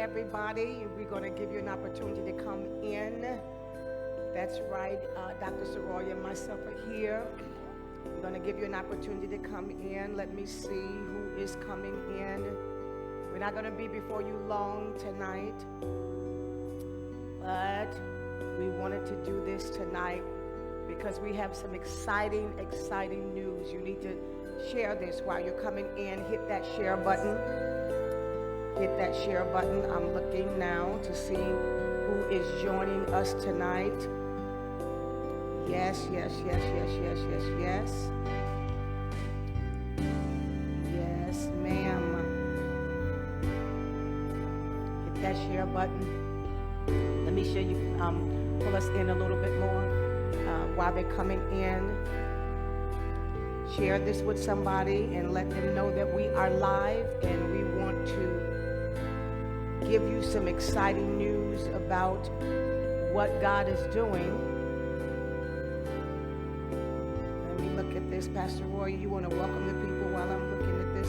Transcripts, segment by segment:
everybody. We're going to give you an opportunity to come in. That's right. Dr. Soroya and myself are here. We're going to give you an opportunity to come in. Let me see who is coming in. We're not going to be before you long tonight, but we wanted to do this tonight because we have some exciting news. You need to share this while you're coming in. Hit that share button. Hit that share button. I'm looking now to see who is joining us tonight. Yes. Yes, ma'am. Hit that share button. Let me show you, pull us in a little bit more while they're coming in. Share this with somebody and let them know that we are live and we want to give you some exciting news about what God is doing. Let me look at this. Pastor Roy, you want to welcome the people while I'm looking at this?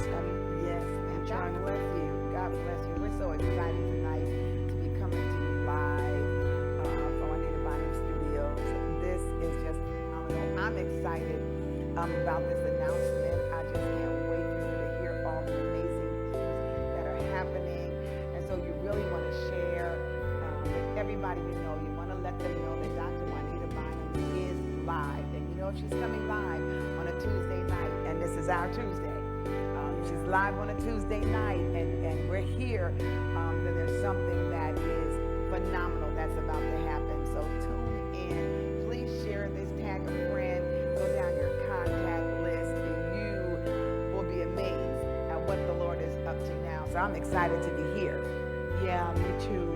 Yes, and God bless you. God bless you. We're so excited tonight to be coming to you live from Juanita Bynum Studios. This is just phenomenal. I'm excited about this announcement. I just can't wait for you to hear all the amazing things that are happening. And so you really want to share with everybody you know. You want to let them know that Dr. Juanita Bynum is live. And you know she's coming live on a Tuesday night, and this is our Tuesday. She's live on a Tuesday night, and we're here. That there's something that is phenomenal that's about to happen. So tune in. Please share this, tag a friend, go down your contact list, and you will be amazed at what the Lord is up to now. So I'm excited to be here. Yeah, me too.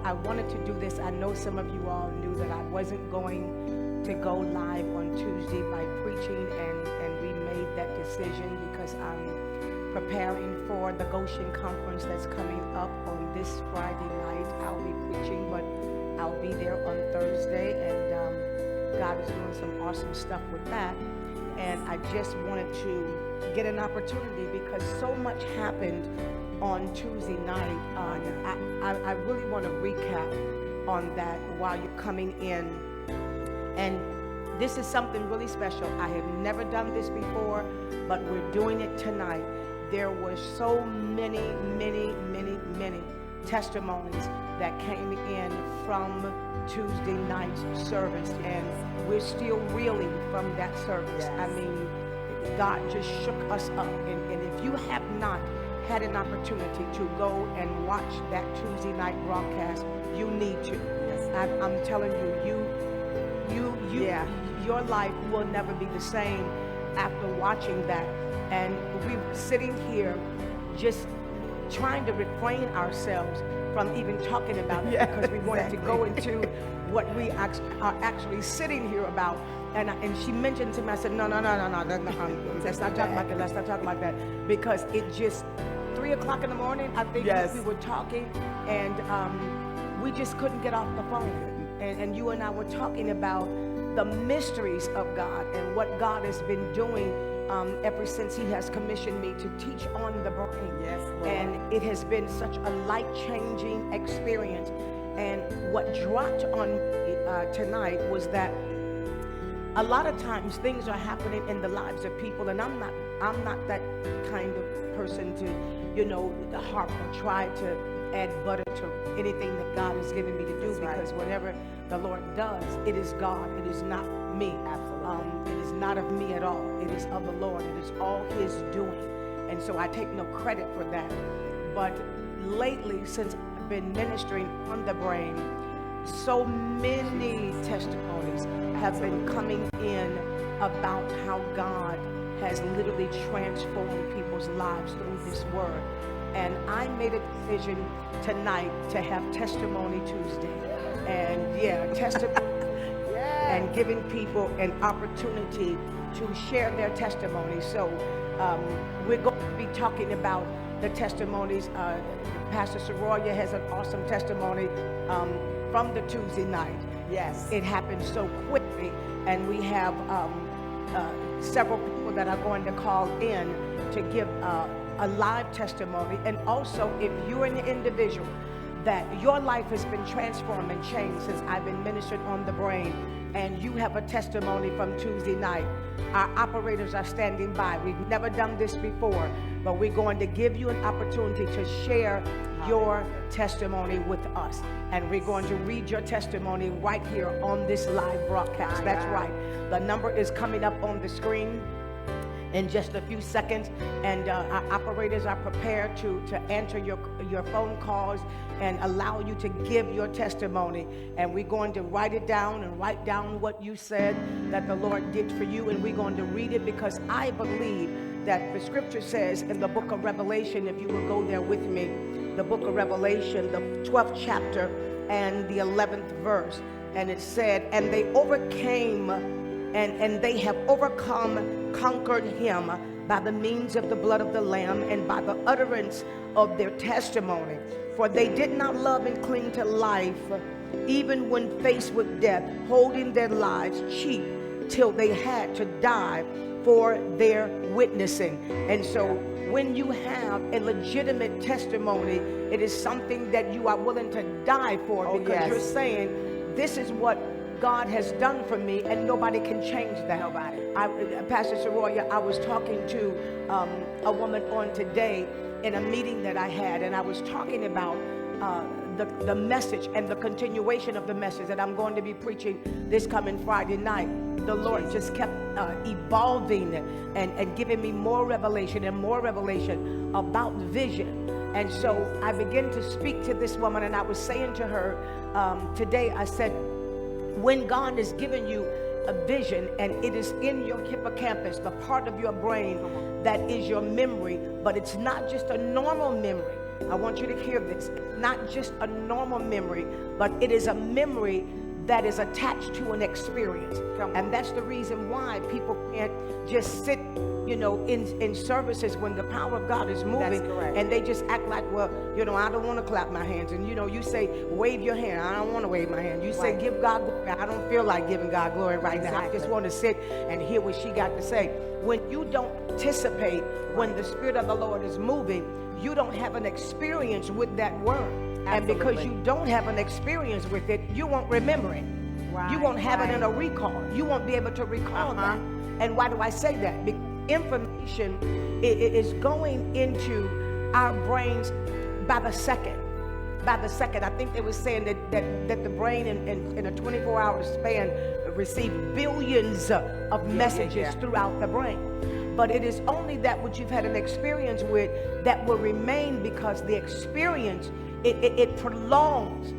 I wanted to do this. I know some of you all knew that I wasn't going to go live on Tuesday by preaching, and we made that decision because I'm preparing for the Goshen conference that's coming up on this Friday night. I'll be preaching, but I'll be there on Thursday, and God is doing some awesome stuff with that. And I just wanted to get an opportunity because so much happened on Tuesday night. I really want to recap on that while you're coming in. And this is something really special. I have never done this before, but we're doing it tonight. There were so many testimonies that came in from Tuesday night's service, and we're still reeling from that service. Yes. I mean, God just shook us up, and if you have not had an opportunity to go and watch that Tuesday night broadcast, you need to. Yes. I'm telling you, your life will never be the same after watching that. And we were sitting here just trying to refrain ourselves from even talking about it because we wanted to go into what we are actually sitting here about. And she mentioned to me, I said, no, let's not talk about that. Let's not talk about that. Because it just, 3 o'clock in the morning, I think we were talking, and we just couldn't get off the phone. And you and I were talking about the mysteries of God and what God has been doing ever since he has commissioned me to teach on the brain. Yes, Lord. And it has been such a life-changing experience. And what dropped on me tonight was that a lot of times things are happening in the lives of people, and I'm not that kind of person to, harp or try to add butter to anything that God has given me to do. That's because right. Whatever the Lord does, it is God. It is not me. Absolutely. It is not of me at all. It is of the Lord. It is all his doing. And so I take no credit for that. But lately, since I've been ministering on the brain, so many testimonies have been coming in about how God has literally transformed people's lives through this word. And I made a decision tonight to have Testimony Tuesday. And testimony and giving people an opportunity to share their testimonies. So we're going to be talking about the testimonies. Pastor Soroya has an awesome testimony from the Tuesday night. Yes. It happened so quickly, and we have several people that are going to call in to give a live testimony. And also, if you're an individual that your life has been transformed and changed since I've been ministered on the brain, and you have a testimony from Tuesday night, our operators are standing by. We've never done this before, but we're going to give you an opportunity to share your testimony with us. And we're going to read your testimony right here on this live broadcast. That's right. The number is coming up on the screen in just a few seconds, and our operators are prepared to answer your phone calls and allow you to give your testimony. And we're going to write it down and write down what you said that the Lord did for you, and we're going to read it, because I believe that the scripture says in the book of Revelation, if you will go there with me, the book of Revelation, the 12th chapter and the 11th verse, and it said, and they overcame and they have overcome, conquered him by the means of the blood of the Lamb and by the utterance of their testimony. For they did not love and cling to life, even when faced with death, holding their lives cheap till they had to die for their witnessing. And so when you have a legitimate testimony, it is something that you are willing to die for, because you're saying, this is what God has done for me, and nobody can change that. Nobody. Pastor Soroya, I was talking to a woman on today in a meeting that I had, and I was talking about the message and the continuation of the message that I'm going to be preaching this coming Friday night. The Lord just kept evolving and giving me more revelation and more revelation about vision. And so I began to speak to this woman, and I was saying to her today, I said, when God has given you a vision and it is in your hippocampus, the part of your brain that is your memory, but it's not just a normal memory. I want you to hear this. It's not just a normal memory, but it is a memory that is attached to an experience. And that's the reason why people can't just sit, in services when the power of God is moving, and they just act like, well, I don't want to clap my hands. And you say, wave your hand. I don't want to wave my hand. You say, give God glory. I don't feel like giving God glory right now. I just want to sit and hear what she got to say. When you don't participate, when the Spirit of the Lord is moving, you don't have an experience with that word. And because you don't have an experience with it, you won't remember it. You won't have it in a recall. You won't be able to recall that. And why do I say that? Because information is going into our brains by the second. By the second. I think they were saying that the brain in a 24-hour span receives billions of messages throughout the brain. But it is only that which you've had an experience with that will remain, because the experience, it prolongs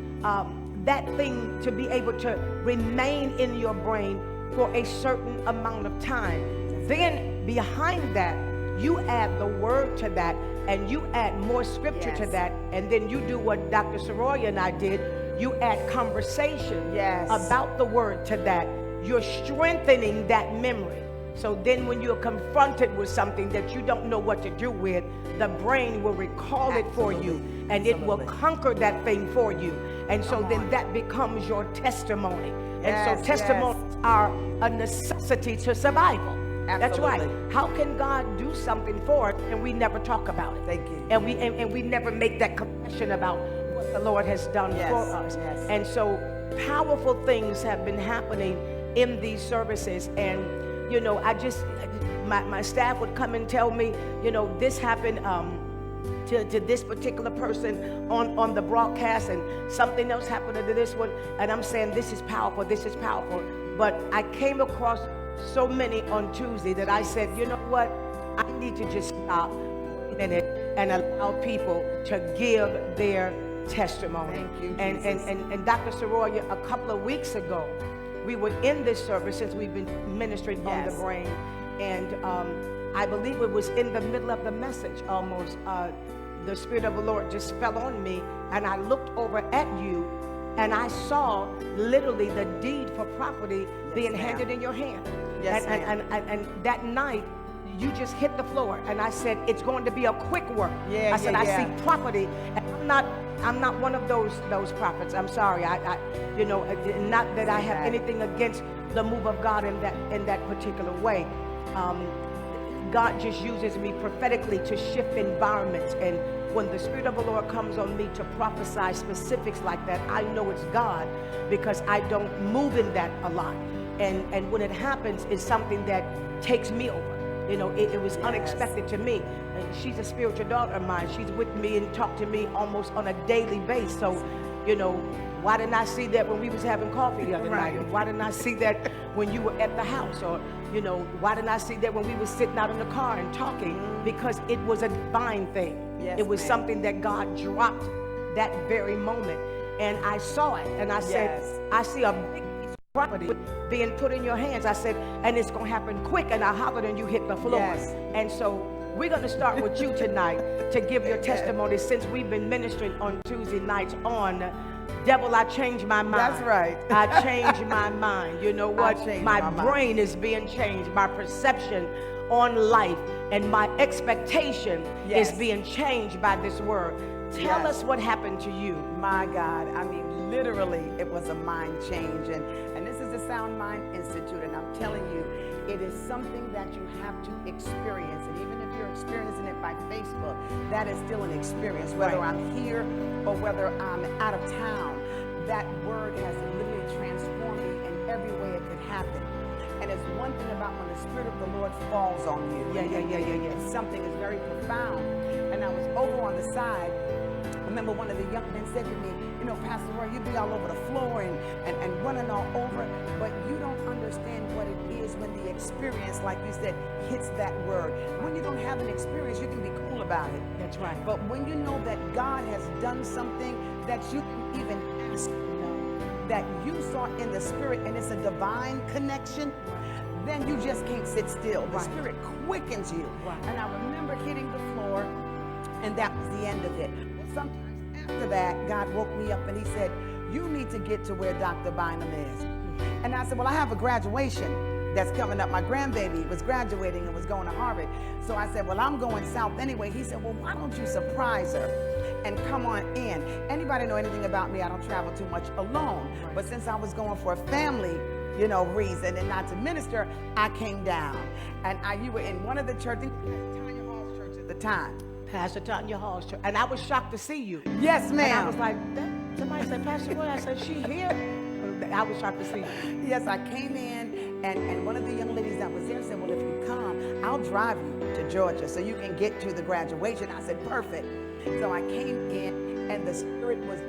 that thing to be able to remain in your brain for a certain amount of time. Then behind that, you add the word to that, and you add more scripture to that, and then you do what Dr. Soroya and I did. You add conversation about the word to that. You're strengthening that memory. So then when you're confronted with something that you don't know what to do with, the brain will recall it for you, and it will conquer that thing for you. And so then that becomes your testimony. And so testimonies are a necessity to survival. That's right. How can God do something for us and we never talk about it? Thank you. And we never make that confession about what the Lord has done for us. And so powerful things have been happening in these services. And my staff would come and tell me, this happened to this particular person on the broadcast, and something else happened to this one. And I'm saying, this is powerful, this is powerful. But I came across so many on Tuesday that I said, you know what? I need to just stop in it and allow people to give their testimony. Thank you, and Dr. Soroya, a couple of weeks ago, we were in this service, since we've been ministering on the brain, and I believe it was in the middle of the message almost. The Spirit of the Lord just fell on me, and I looked over at you, and I saw literally the deed for property being handed in your hand. And that night, you just hit the floor, and I said, it's going to be a quick work. I said, I see property, and I'm not one of those prophets. I'm sorry. Not that I have anything against the move of God in that particular way. God just uses me prophetically to shift environments. And when the Spirit of the Lord comes on me to prophesy specifics like that, I know it's God, because I don't move in that a lot. And when it happens, it's something that takes me over. You know, it was unexpected to me. And she's a spiritual daughter of mine. She's with me and talk to me almost on a daily basis. So, you know, why didn't I see that when we was having coffee the other night? And why didn't I see that when you were at the house? Or, you know, why didn't I see that when we were sitting out in the car and talking? Because it was a divine thing. Yes, it was something that God dropped that very moment. And I saw it. And I said, I see a big piece of property being put in your hands. I said, and it's going to happen quick. And I hollered and you hit the floor. And so we're going to start with you tonight to give your testimony, since we've been ministering on Tuesday nights on Devil, I changed my mind. That's right. I changed my mind. You know what? My brain is being changed. My perception on life and my expectation is being changed by this word. Tell us what happened to you. My God, I mean, literally, it was a mind change. And this is the Sound Mind Institute, and I'm telling you, it is something that you have to experience. And even if you're experiencing it by Facebook, that is still an experience. Whether I'm here or whether I'm out of town, that word has literally transformed me in every way it could happen. And it's one thing about when the Spirit of the Lord falls on you. It's something is very profound. And I was over on the side. I remember one of the young men said to me, you know, Pastor Roy, you be all over the floor and running all over, but you don't understand what it is when the experience, like you said, hits that word. When you don't have an experience, you can be cool about it. That's right. But when you know that God has done something that you can even ask, that you saw in the Spirit, and it's a divine connection, then you just can't sit still. The Spirit quickens you. And I remember hitting the floor, and that was the end of it. Sometimes after that, God woke me up and he said, you need to get to where Dr. Bynum is. And I said, well, I have a graduation that's coming up. My grandbaby was graduating and was going to Harvard. So I said, well, I'm going south anyway. He said, well, why don't you surprise her and come on in? Anybody know anything about me? I don't travel too much alone. But since I was going for a family, you know, reason and not to minister, I came down. And you were in one of the churches, Tanya Hall's church at the time. Pastor Tanya Hall's church. And I was shocked to see you. Yes, ma'am. And I was like, somebody said, Pastor Roy. I said, she here? I was shocked to see you. Yes, I came in, and one of the young ladies that was there said, well, if you come, I'll drive you to Georgia so you can get to the graduation. I said, perfect. So I came in, and the Spirit was,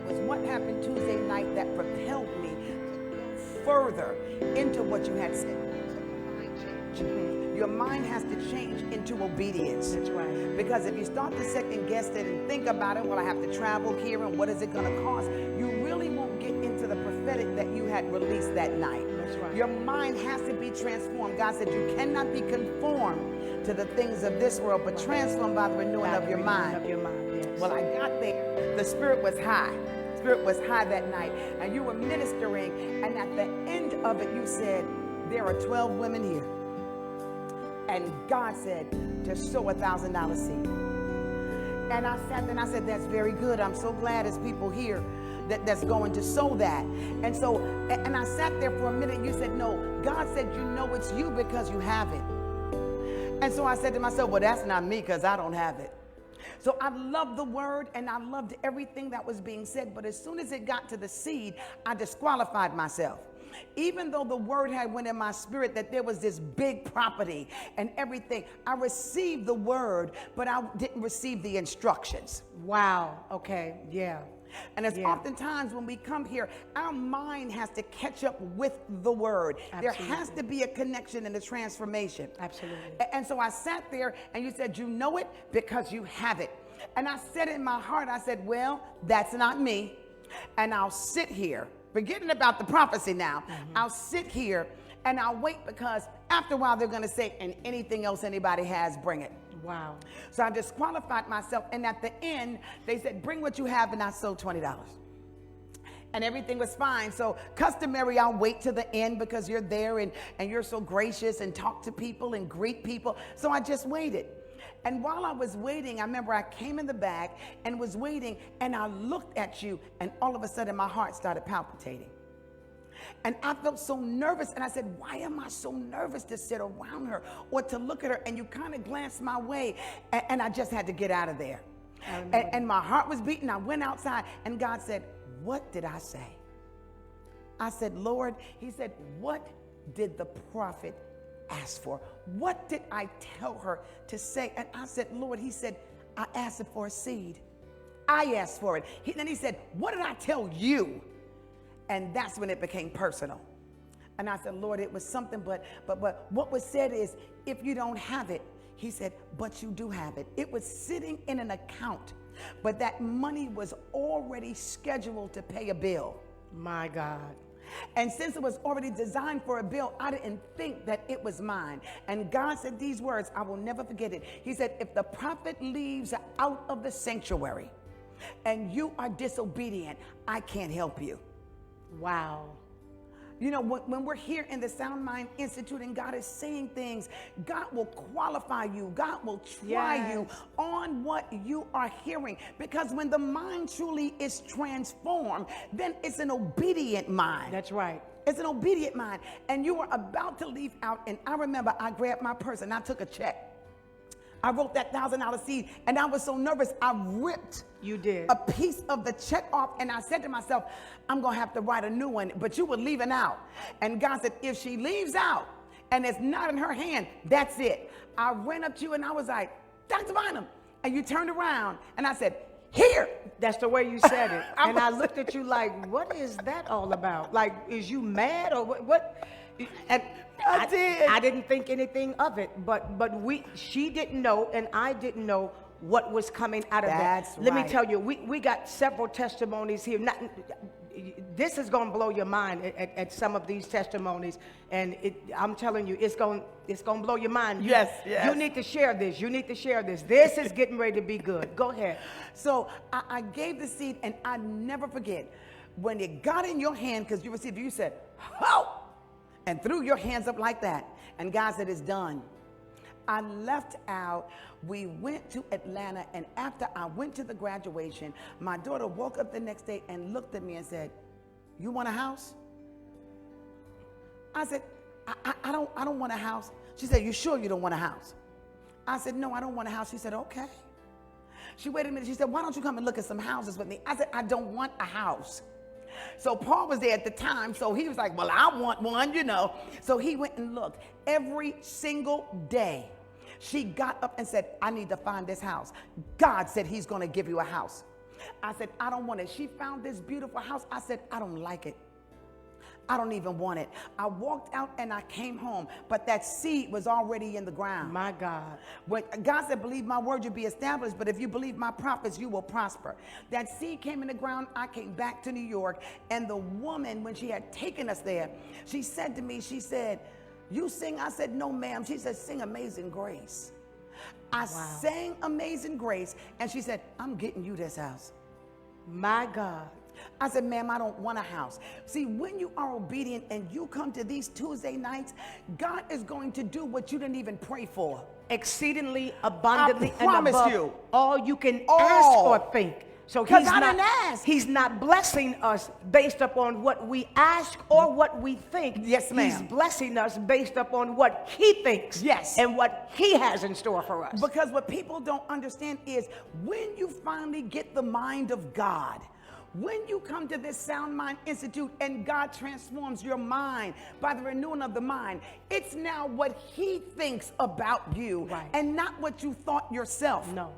it was what happened Tuesday night that propelled me further into what you had said. Your mind has to change into obedience. That's right. Because if you start to second guess it and think about it, well, I have to travel here and what is it going to cost? You really won't get into the prophetic that you had released that night. That's right. Your mind has to be transformed. God said you cannot be conformed to the things of this world, but transformed by the renewing of your mind. Yes. Well, I got there. The Spirit was high. Spirit was high that night. And you were ministering. And at the end of it, you said, there are 12 women here. And God said to sow $1,000 seed. And I sat there and I said, that's very good. I'm so glad there's people here that's going to sow that. And so, and I sat there for a minute. You said, no, God said, you know it's you because you have it. And so I said to myself, well, that's not me because I don't have it. So I loved the word and I loved everything that was being said. But as soon as it got to the seed, I disqualified myself. Even though the word had went in my spirit that there was this big property and everything, I received the word, but I didn't receive the instructions. Wow. Okay. Yeah. And it's oftentimes when we come here, our mind has to catch up with the word. Absolutely. There has to be a connection and a transformation. Absolutely. And so I sat there and you said, you know it because you have it. And I said in my heart, I said, well, that's not me. And I'll sit here. Forgetting about the prophecy now, I'll sit here and I'll wait because after a while they're going to say, and anything else anybody has, bring it. Wow. So I disqualified myself. And at the end, they said, bring what you have, and I sold $20. And everything was fine. So customary, I'll wait to the end because you're there and you're so gracious and talk to people and greet people. So I just waited. And while I was waiting, I remember I came in the back and was waiting, and I looked at you, and all of a sudden my heart started palpitating. And I felt so nervous. And I said, why am I so nervous to sit around her or to look at her? And you kind of glanced my way. And I just had to get out of there. And my heart was beating. I went outside and God said, what did I say? I said, Lord, he said, what did the prophet ask for? What did I tell her to say? And I said, Lord, he said, I asked her for a seed. I asked for it. Then he said, what did I tell you? And that's when it became personal. And I said, Lord, it was something, but what was said is, if you don't have it, he said, but you do have it. It was sitting in an account, but that money was already scheduled to pay a bill. My God. And since it was already designed for a bill, I didn't think that it was mine. And God said these words, I will never forget it. He said, if the prophet leaves out of the sanctuary and you are disobedient, I can't help you. Wow. You know, when we're here in the Sound Mind Institute and God is saying things, God will qualify you. God will try you on what you are hearing. Because when the mind truly is transformed, then it's an obedient mind. That's right. It's an obedient mind. And you were about to leave out, and I remember I grabbed my purse and I took a check. I wrote that $1,000 seed, and I was so nervous, I ripped a piece of the check off, and I said to myself, I'm going to have to write a new one, but you were leaving out. And God said, if she leaves out and it's not in her hand, that's it. I ran up to you, and I was like, Dr. Bynum. And you turned around, and I said, here. That's the way you said it. And I looked at you like, what is that all about? Like, is you mad or what? And I didn't think anything of it, but she didn't know, and I didn't know what was coming out of that. Let me tell you, we got several testimonies here. This is going to blow your mind at some of these testimonies, and I'm telling you, it's going to blow your mind. Yes. You need to share this. You need to share this. This is getting ready to be good. Go ahead. So I gave the seed, and I never forget when it got in your hand, because you received it, you said, "Ho!" and threw your hands up like that. And God said, it's done. I left out. We went to Atlanta, and after I went to the graduation, my daughter woke up the next day and looked at me and said, you want a house? I said, I don't want a house. She said, you sure you don't want a house? I said, no, I don't want a house. She said, okay. She waited a minute. She said, why don't you come and look at some houses with me? I said, I don't want a house. So Paul was there at the time, so he was like, well, I want one, you know. So he went and looked. Every single day, she got up and said, I need to find this house. God said he's going to give you a house. I said, I don't want it. She found this beautiful house. I said, I don't like it. I don't even want it. I walked out and I came home, but that seed was already in the ground. My God. When God said, believe my word, you'll be established, but if you believe my prophets, you will prosper. That seed came in the ground. I came back to New York, and the woman, when she had taken us there, she said to me, she said, you sing? I said, no, ma'am. She said, sing Amazing Grace. I sang Amazing Grace, and she said, I'm getting you this house. My God. I said, ma'am, I don't want a house. See, when you are obedient and you come to these Tuesday nights, God is going to do what you didn't even pray for. Exceedingly, abundantly, I promise and above you. all you can ask or think. So he's not blessing us based upon what we ask or what we think. Yes, ma'am. He's blessing us based upon what he thinks. Yes. And what he has in store for us. Because what people don't understand is when you finally get the mind of God, when you come to this Sound Mind Institute and God transforms your mind by the renewing of the mind, it's now what he thinks about you and not what you thought yourself. No.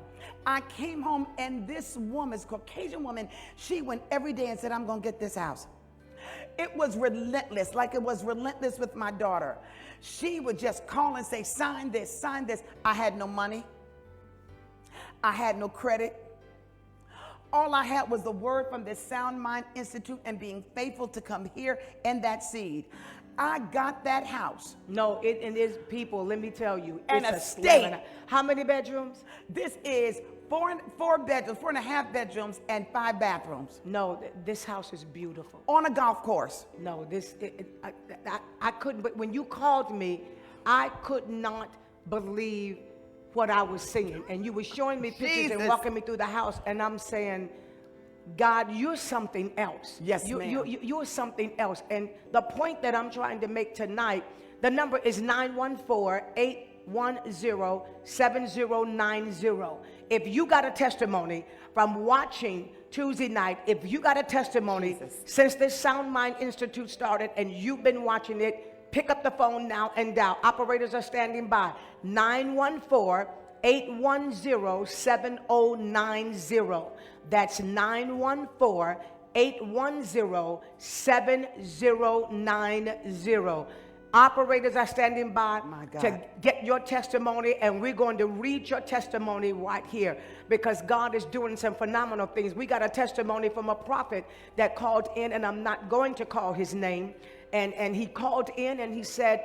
I came home, and this woman, this Caucasian woman, she went every day and said, I'm going to get this house. It was relentless, like it was relentless with my daughter. She would just call and say, sign this, sign this. I had no money. I had no credit. All I had was the word from the Sound Mind Institute and being faithful to come here and that seed. I got that house. No, it is, people, let me tell you. And a state. How many bedrooms? This is four bedrooms, 4.5 bedrooms, and 5 bathrooms. No, this house is beautiful. On a golf course. No, I couldn't, but when you called me, I could not believe what I was seeing. And you were showing me pictures and walking me through the house, and I'm saying, God, you're something else. Yes, ma'am. You're something else. And the point that I'm trying to make tonight, the number is 914-810-7090. If you got a testimony from watching Tuesday night, if you got a testimony since this Sound Mind Institute started and you've been watching it, pick up the phone now and dial. Operators are standing by. 914-810-7090. That's 914-810-7090. Operators are standing by to get your testimony, and we're going to read your testimony right here because God is doing some phenomenal things. We got a testimony from a prophet that called in, and I'm not going to call his name, and he called in and he said,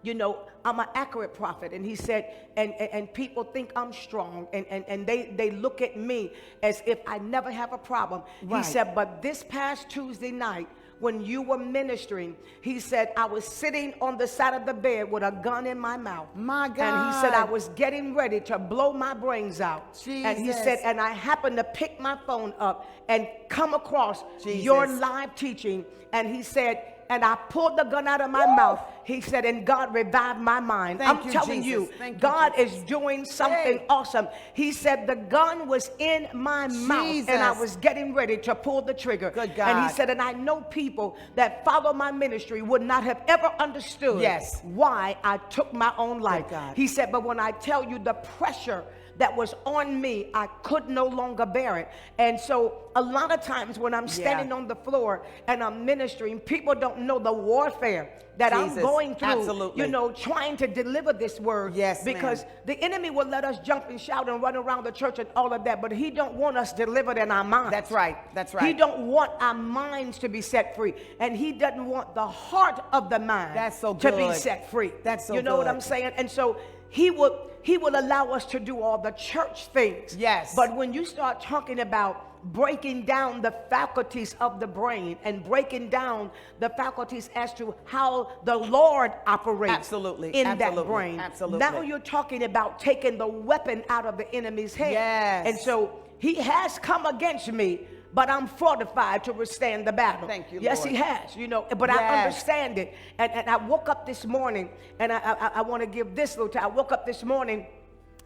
you know, I'm an accurate prophet. And he said, and people think I'm strong, and they look at me as if I never have a problem. Right. He said, but this past Tuesday night, when you were ministering, he said, I was sitting on the side of the bed with a gun in my mouth. My God. And he said, I was getting ready to blow my brains out. Jesus. And he said, and I happened to pick my phone up and come across your live teaching. And he said, and I pulled the gun out of my mouth. He said, and God revived my mind. I'm telling you, God is doing something awesome. He said, the gun was in my mouth, and I was getting ready to pull the trigger. Good God. And he said, and I know people that follow my ministry would not have ever understood why I took my own life. He said, but when I tell you the pressure that was on me, I could no longer bear it. And so a lot of times when I'm standing on the floor and I'm ministering, people don't know the warfare that I'm going through, you know, trying to deliver this word. Yes, because the enemy will let us jump and shout and run around the church and all of that, but he don't want us delivered in our minds. That's right. That's right. He don't want our minds to be set free, and he doesn't want the heart of the mind to be set free. That's so good. You know what I'm saying? And so he will allow us to do all the church things. Yes. But when you start talking about breaking down the faculties of the brain and breaking down the faculties as to how the Lord operates in that brain. Now you're talking about taking the weapon out of the enemy's hand. Yes. And so he has come against me, but I'm fortified to withstand the battle. Thank you, yes, Lord. He has, you know, but I understand it. And I woke up this morning, and I want to give this little time. I woke up this morning,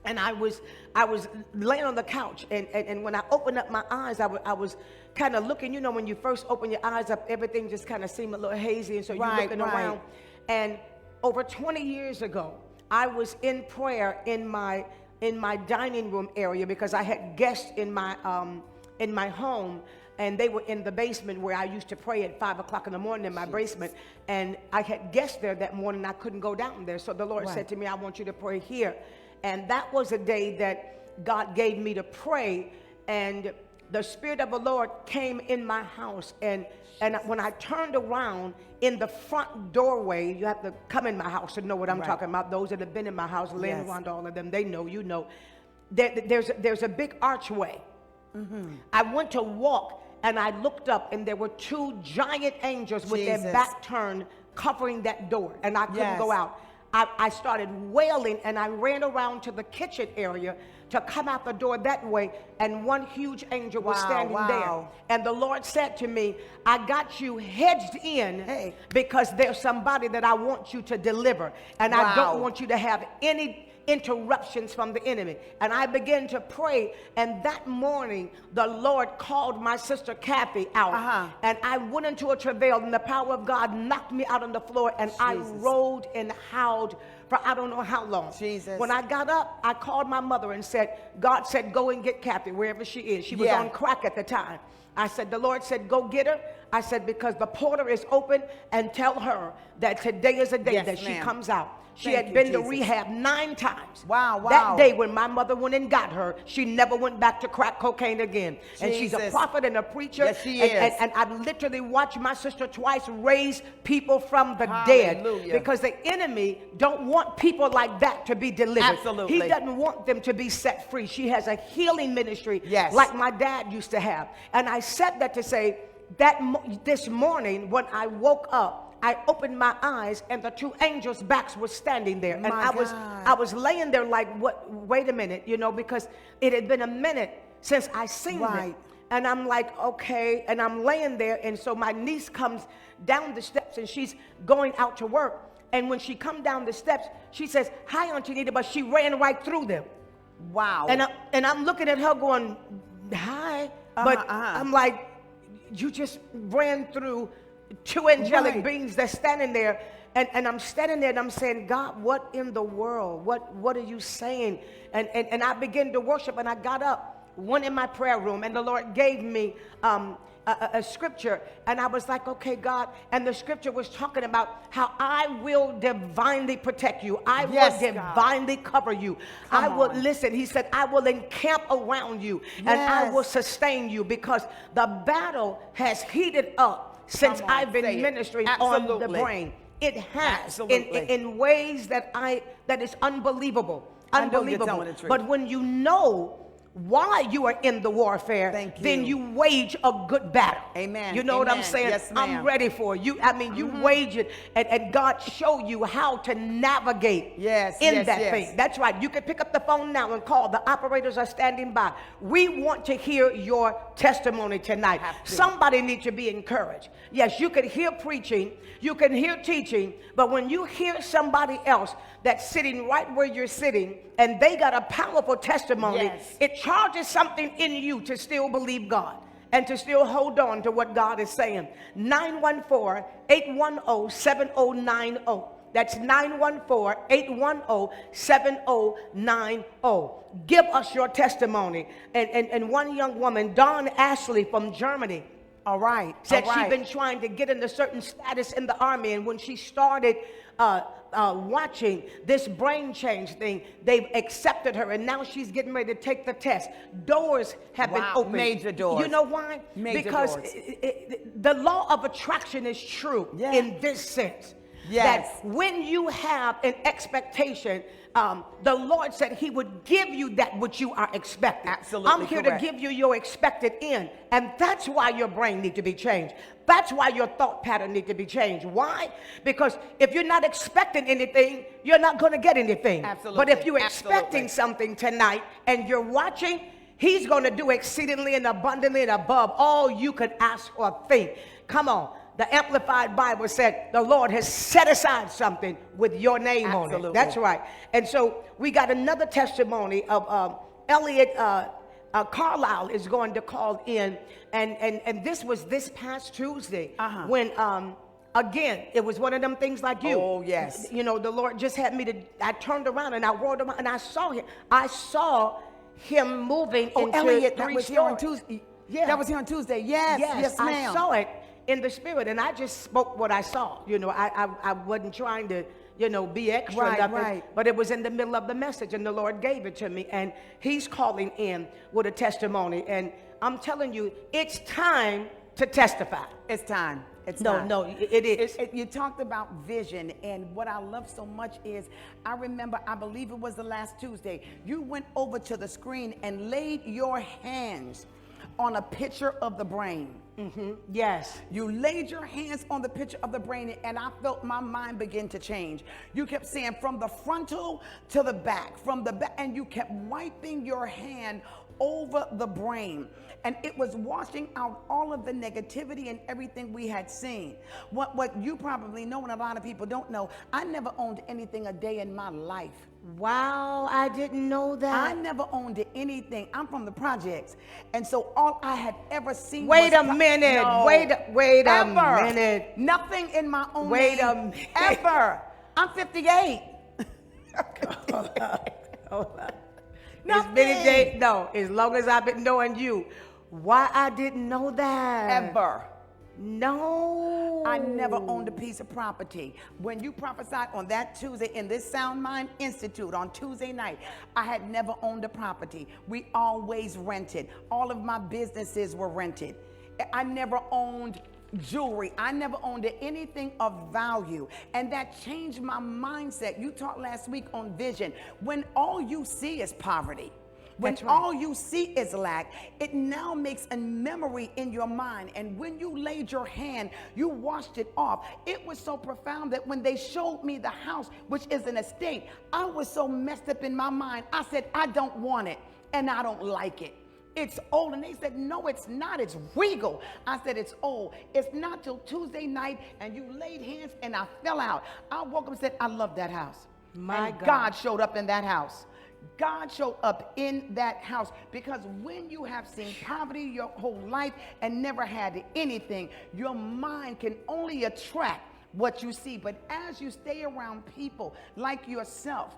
and I was laying on the couch, and when I opened up my eyes, I was kind of looking, you know, when you first open your eyes up, everything just kind of seemed a little hazy, and so you're looking around. And over 20 years ago, I was in prayer in my dining room area because I had guests in my home, and they were in the basement where I used to pray at 5 o'clock in the morning in my basement. And I had guests there that morning. I couldn't go down there. So the Lord said to me, I want you to pray here. And that was a day that God gave me to pray. And the Spirit of the Lord came in my house. And when I turned around in the front doorway, you have to come in my house to know what I'm talking about. Those that have been in my house, laying around all of them, they know, you know. There's a big archway. Mm-hmm. I went to walk, and I looked up, and there were two giant angels with their back turned covering that door, and I couldn't go out. I started wailing, and I ran around to the kitchen area to come out the door that way, and one huge angel was standing there. And the Lord said to me, I got you hedged in because there's somebody that I want you to deliver, and I don't want you to have any interruptions from the enemy. And I began to pray, and that morning the Lord called my sister Kathy out, and I went into a travail, and the power of God knocked me out on the floor, and I rolled and howled for I don't know how long. When I got up, I called my mother and said, God said, go and get Kathy wherever she is. She was on crack at the time. I said, the Lord said, go get her. I said, because the portal is open, and tell her that today is a day that she comes out. She had been to rehab 9 times. That day when my mother went and got her, she never went back to crack cocaine again. And she's a prophet and a preacher. Yes, she is. And I literally watched my sister twice raise people from the dead. Because the enemy don't want people like that to be delivered. He doesn't want them to be set free. She has a healing ministry like my dad used to have. And I said that to say that this morning when I woke up, I opened my eyes, and the 2 angels' backs were standing there. And I was laying there like, what? Wait a minute, you know, because it had been a minute since I seen them. And I'm like, okay. And I'm laying there. And so my niece comes down the steps and she's going out to work. And when she come down the steps, she says, "Hi, Auntie Nita," but she ran right through them. Wow. And I'm looking at her going, "Hi." But I'm like, you just ran through two angelic beings that's standing there. And I'm standing there and I'm saying, "God, what in the world? What are you saying?" And I began to worship, and I got up, went in my prayer room, and the Lord gave me a scripture, and I was like, "Okay, God," and the scripture was talking about how I will divinely protect you. I will divinely cover you. I will, listen, he said, "I will encamp around you and I will sustain you," because the battle has heated up since I've been ministering on the brain. It has in ways that is unbelievable. Unbelievable. But when you know why you are in the warfare, then you wage a good battle. Amen. You know what I'm saying? Yes, ma'am. I'm ready for you. I mean, you wage it, and God show you how to navigate in that thing. That's right. You can pick up the phone now and call. The operators are standing by. We want to hear your testimony tonight. Somebody needs to be encouraged. Yes, you can hear preaching, you can hear teaching, but when you hear somebody else that's sitting right where you're sitting and they got a powerful testimony, it charges something in you to still believe God and to still hold on to what God is saying. 914-810-7090. That's 914-810-7090. Give us your testimony. And one young woman, Dawn Ashley from Germany, said she'd been trying to get into certain status in the army, and when she started watching this brain change thing, they've accepted her, and now she's getting ready to take the test. Doors have been opened. Major doors. You know why? Because the law of attraction is true in this sense. That when you have an expectation, the Lord said he would give you that which you are expecting. Absolutely. I'm here to give you your expected end. And that's why your brain needs to be changed. That's why your thought pattern needs to be changed. Why? Because if you're not expecting anything, you're not going to get anything. Absolutely. But if you're expecting something tonight and you're watching, he's going to do exceedingly and abundantly and above all you could ask or think. Come on. The Amplified Bible said the Lord has set aside something with your name on it. That's right. And so we got another testimony of Elliot Carlisle is going to call in. And this was this past Tuesday when, again, it was one of them things like you. Oh, yes. You know, the Lord just had me to, I turned around and I rolled around and I saw him. I saw him moving into Elliot, three that was stories. here on Tuesday. Yeah. That was here on Tuesday. Yes, ma'am. I saw it in the spirit, and I just spoke what I saw. You know, I wasn't trying to, you know, be extra nothing, but it was in the middle of the message, and the Lord gave it to me, and he's calling in with a testimony, and I'm telling you, it's time to testify. It's time. It is. You talked about vision, and what I love so much is, I remember, I believe it was the last Tuesday, you went over to the screen and laid your hands on a picture of the brain. Yes. You laid your hands on the picture of the brain, and I felt my mind begin to change. You kept saying from the frontal to the back, from the back, and you kept wiping your hand over the brain. And it was washing out all of the negativity and everything we had seen. What you probably know, and a lot of people don't know, I never owned anything a day in my life. Wow, I didn't know that. I never owned anything. I'm from the projects. And so all I had ever seen Wait a minute. Wait a minute. Nothing in my own Wait name a minute. ever. I'm 58. Hold on. As many days, no, as long as I've been knowing you. Why I didn't know that? Ever. No. I never owned a piece of property. When you prophesied on that Tuesday in this Sound Mind Institute on Tuesday night, I had never owned a property. We always rented. All of my businesses were rented. I never owned jewelry. I never owned anything of value. And that changed my mindset. You talked last week on vision. When all you see is poverty, when all you see is lack, it now makes a memory in your mind. And when you laid your hand, you washed it off. It was so profound that when they showed me the house, which is an estate, I was so messed up in my mind. I said, I don't want it and I don't like it. It's old. And they said, no, it's not. It's regal. I said, it's old. It's not till Tuesday night, and you laid hands, and I fell out. I woke up and said, I love that house. My and God. God showed up in that house. God showed up in that house, because when you have seen poverty your whole life and never had anything, your mind can only attract what you see. But as you stay around people like yourself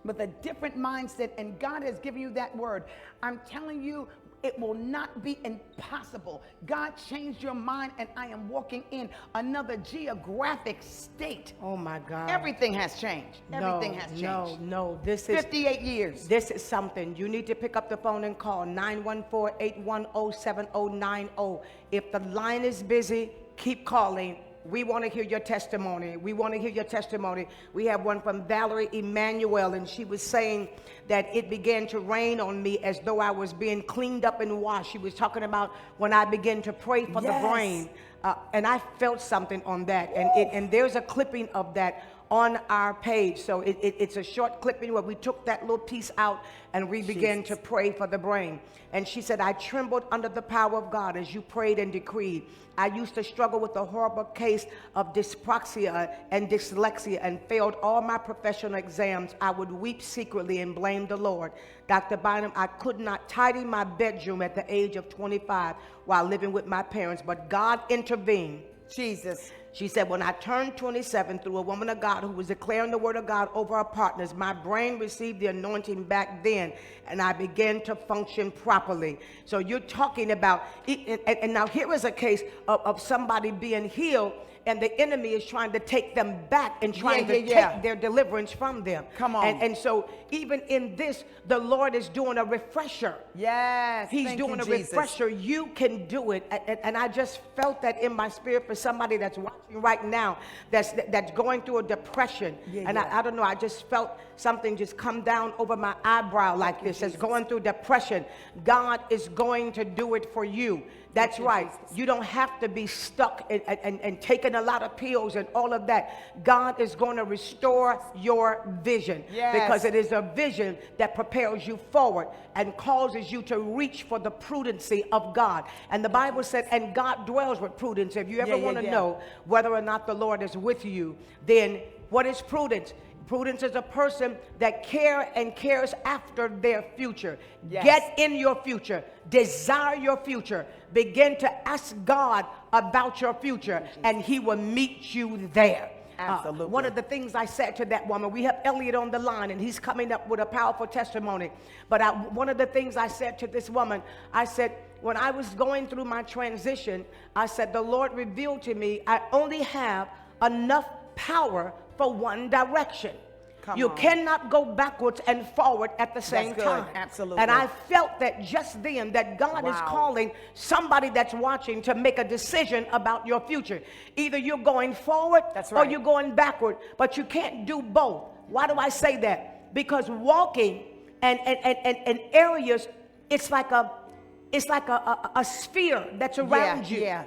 with a different mindset, and God has given you that word, I'm telling you, it will not be impossible. God changed your mind, and I am walking in another geographic state. Oh my God. Everything has changed. Everything has changed. No, this is 58 years. This is something. You need to pick up the phone and call 914-810-7090. If the line is busy, keep calling. We want to hear your testimony. We want to hear your testimony. We have one from Valerie Emmanuel, and she was saying that it began to rain on me as though I was being cleaned up and washed. She was talking about when I began to pray for the brain, and I felt something on that. And there's a clipping of that on our page. So it's a short clipping where we took that little piece out and we began to pray for the brain. And she said, I trembled under the power of God as you prayed and decreed. I used to struggle with a horrible case of dyspraxia and dyslexia and failed all my professional exams. I would weep secretly and blame the Lord. Dr. Bynum, I could not tidy my bedroom at the age of 25 while living with my parents, but God intervened. Jesus. She said, when I turned 27 through a woman of God who was declaring the word of God over our partners, my brain received the anointing back then, and I began to function properly. So you're talking about, and now here is a case of somebody being healed, and the enemy is trying to take them back and trying to take their deliverance from them. Come on. And so even in this, the Lord is doing a refresher. Yes. He's doing a refresher. You can do it. And I just felt that in my spirit for somebody that's watching right now that's going through a depression. I don't know, I just felt something just come down over my eyebrow like this. That's going through depression. God is going to do it for you. That's right. You don't have to be stuck and taking a lot of pills and all of that. God is going to restore your vision, because it is a vision that propels you forward and causes you to reach for the prudency of God. And the Bible said, and God dwells with prudence. If you ever want to know whether or not the Lord is with you, then what is prudence? Prudence is a person that cares after their future. Get in your future. Desire your future. Begin to ask God about your future, and he will meet you there. Absolutely. One of the things I said to that woman, we have Elliot on the line, and he's coming up with a powerful testimony. But one of the things I said to this woman, I said, when I was going through my transition, I said, the Lord revealed to me, I only have enough power for one direction. You cannot go backwards and forward at the same time. Absolutely. And I felt that just then that God is calling somebody that's watching to make a decision about your future. Either you're going forward or you're going backward, but you can't do both. Why do I say that? Because walking and areas, it's like a sphere that's around you.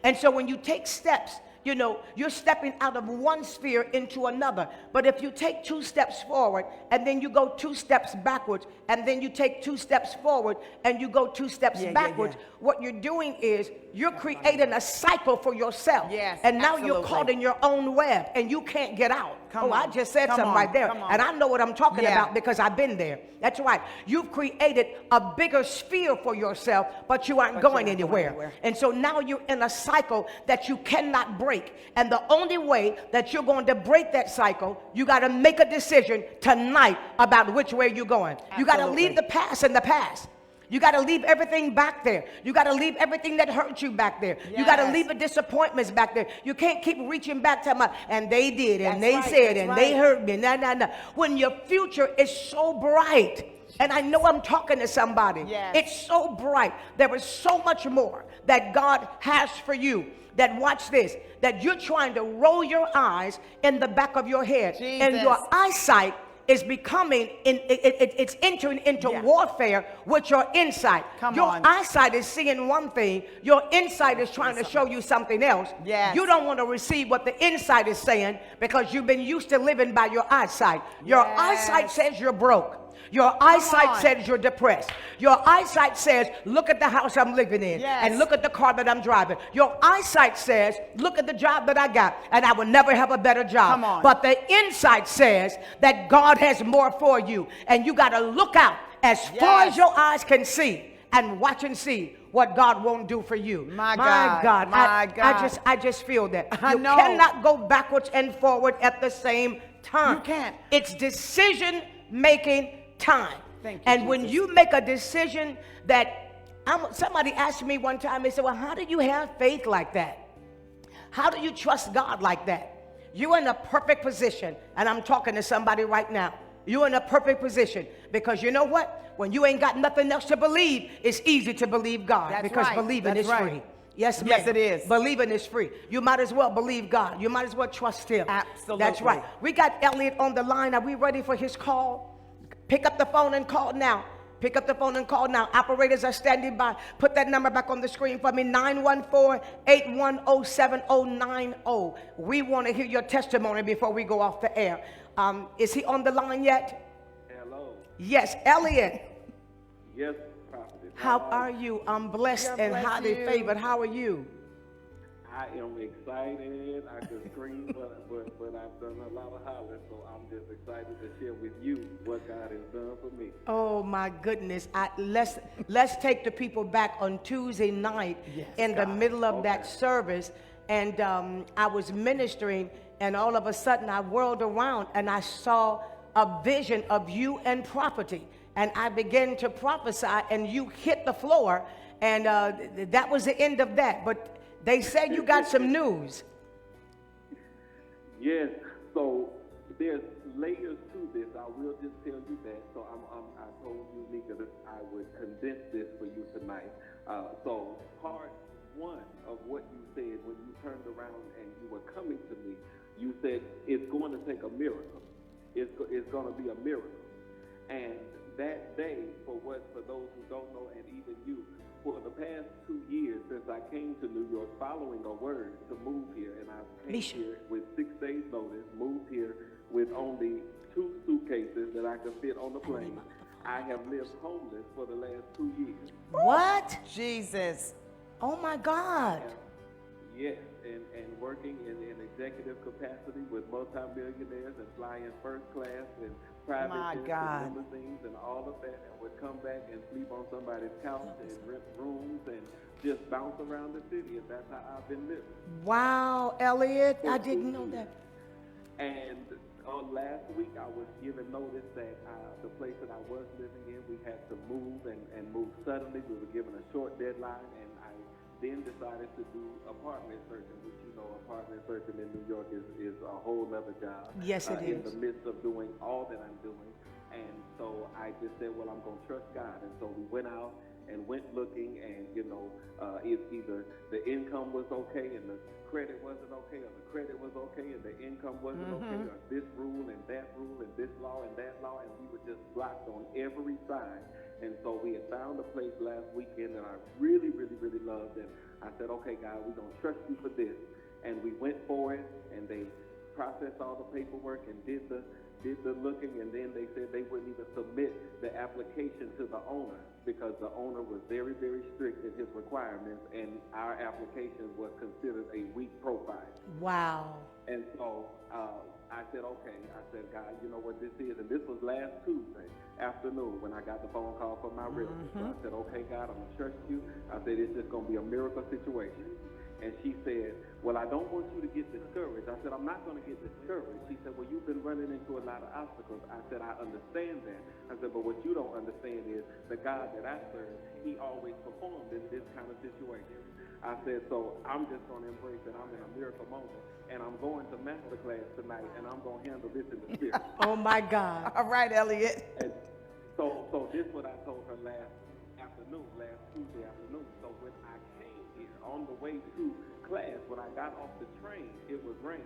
And so when you take steps, you know, you're stepping out of one sphere into another. But if you take 2 steps forward and then you go 2 steps backwards, and then you take 2 steps forward and you go 2 steps backwards, what you're doing is you're creating a cycle for yourself. And now you're caught in your own web and you can't get out. I just said something right there. And I know what I'm talking about because I've been there. That's right. You've created a bigger sphere for yourself, but you aren't going anywhere. And so now you're in a cycle that you cannot break. And the only way that you're going to break that cycle, you got to make a decision tonight about which way you're going. You got to leave the past in the past. You got to leave everything back there. You got to leave everything that hurt you back there. You got to leave the disappointments back there. You can't keep reaching back to my, and they did, and they said, and they hurt me. No. When your future is so bright, and I know I'm talking to somebody. It's so bright. There is so much more that God has for you. That, watch this, that you're trying to roll your eyes in the back of your head. And your eyesight is becoming, it's entering into warfare with your insight. Your eyesight is seeing one thing. Your insight is trying to show you something else. You don't want to receive what the insight is saying because you've been used to living by your eyesight. Your eyesight says you're broke. Your eyesight on. says you're depressed. Your eyesight says, look at the house I'm living in, Yes. and look at the car that I'm driving. Your eyesight says, look at the job that I got, and I will never have a better job. Come on. But the insight says that God has more for you, and you got to look out as far as Yes. your eyes can see and watch and see what God won't do for you. My God. I just feel that. I You know. cannot go backwards and forward at the same time. You can't. It's decision making time. Thank you, And when Jesus. you make a decision that somebody asked me one time, they said, well, how do you have faith like that? How do you trust God like that? You're in a perfect position, and I'm talking to somebody right now. You're in a perfect position because you know what? When you ain't got nothing else to believe, it's easy to believe God. That's because right. believing That's is right. free. Yes, Yes, ma'am. it is. Believing is free. You might as well believe God. You might as well trust Him. Absolutely. That's right. We got Elliot on the line. Are we ready for his call? Pick up the phone and call now. Pick up the phone and call now. Operators are standing by. Put that number back on the screen for me, 914-810-7090. We want to hear your testimony before we go off the air. Is he on the line yet? Hello. Yes, Elliot. Yes, prophetess. How are you? I'm blessed God and bless highly you. favored. How are you? I am excited. I could scream, but I've done a lot of hollering, so I'm just excited to share with you what God has done for me. Oh my goodness. Let's take the people back on Tuesday night in the middle of that service. And I was ministering, and all of a sudden I whirled around and I saw a vision of you and property. And I began to prophesy, and you hit the floor, and that was the end of that. But they said you got some news. Yes, so there's layers to this. I will just tell you that. So I told you, Nika, that I would condense this for you tonight. So part one of what you said when you turned around and you were coming to me, you said it's going to take a miracle. It's going to be a miracle. And that day, for those who don't know, and even you, for the past 2 years since I came to New York following a word to move here, and I came here with 6 days notice, moved here with only 2 suitcases that I could fit on the plane. I have lived homeless for the last 2 years. What? Jesus. Oh my God. Yes, and working in executive capacity with multimillionaires and flying first class and private My jets God. and limousines and all of that, and would come back and sleep on somebody's couch and rent rooms and just bounce around the city, and that's how I've been living. Wow, Elliot, I didn't know that. And last week I was given notice that the place that I was living in, we had to move and move suddenly. We were given a short deadline, and I then decided to do apartment searching, which you know, apartment searching in New York is a whole other job. Yes, it In is. the midst of doing all that I'm doing. And so I just said, well, I'm going to trust God. And so we went out and went looking, and, it's either the income was okay and the credit wasn't okay, or the credit was okay and the income wasn't okay, or this rule and that rule and this law and that law, and we were just blocked on every side. And so we had found a place last weekend that I really, really, really loved, and I said, okay, God, we're going to trust you for this. And we went for it, and they processed all the paperwork and did the looking, and then they said they wouldn't even submit the application to the owner because the owner was very, very strict in his requirements, and our application was considered a weak profile. Wow. And so I said, okay. I said, God, you know what this is? And this was last Tuesday afternoon when I got the phone call from my realtor. So I said, okay, God, I'm going to trust you. I said, it's just going to be a miracle situation. And she said, well, I don't want you to get discouraged. I said, I'm not going to get discouraged. She said, well, you've been running into a lot of obstacles. I said, I understand that. I said, but what you don't understand is the God that I serve, he always performed in this kind of situation. I said, so I'm just going to embrace that I'm in a miracle moment, and I'm going to masterclass tonight, and I'm going to handle this in the spirit. Oh my God. All right, Elliot. And so this is what I told her last Tuesday afternoon. So when I came here on the way to class, when I got off the train, it was raining.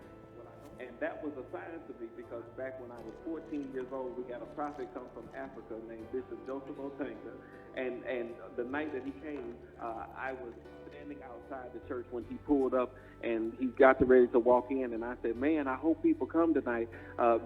And that was a sign to me because back when I was 14 years old, we had a prophet come from Africa named Bishop Joseph Otanga. And the night that he came, I was standing standing outside the church when he pulled up and he got ready to walk in, and I said, man, I hope people come tonight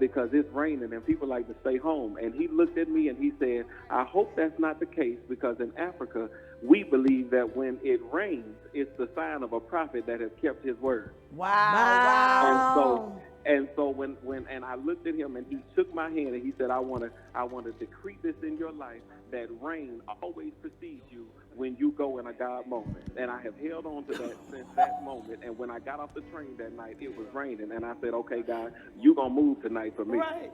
because it's raining and people like to stay home. And he looked at me and he said, I hope that's not the case, because in Africa, we believe that when it rains, it's the sign of a prophet that has kept his word. Wow. And so when I looked at him and he shook my hand and he said, I want to decree this in your life, that rain always precedes you when you go in a God moment. And I have held on to that since that moment. And when I got off the train that night, it was raining. And I said, okay, God, you're going to move tonight for me. Right.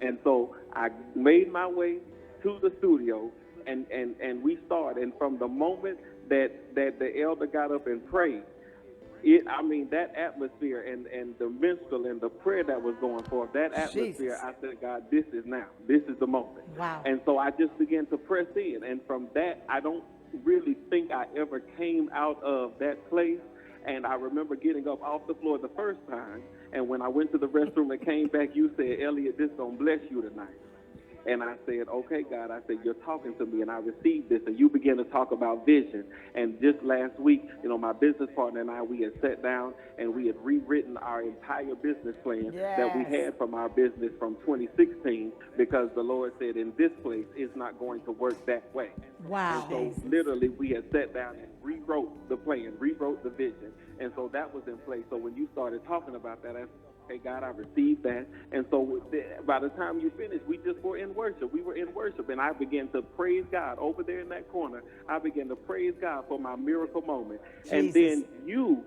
And so I made my way to the studio and we started. And from the moment that the elder got up and prayed, that atmosphere and the minstrel and the prayer that was going forth, that atmosphere, Jesus. I said, God, this is now. This is the moment. Wow. And so I just began to press in. And from that, I don't really think I ever came out of that place. And I remember getting up off the floor the first time. And when I went to the restroom and came back, you said, Elliot, this gonna bless you tonight. And I said, okay, God, I said, you're talking to me, and I received this. And you began to talk about vision. And just last week, my business partner and I, we had sat down and we had rewritten our entire business plan that we had from our business from 2016, because the Lord said, in this place, it's not going to work that way. Wow. And so literally we had sat down and rewrote the plan, rewrote the vision. And so that was in place. So when you started talking about that, I said, okay, God, I received that. And so by the time you finished, we just were in worship. We were in worship, and I began to praise God over there in that corner. I began to praise God for my miracle moment. Jesus. And then you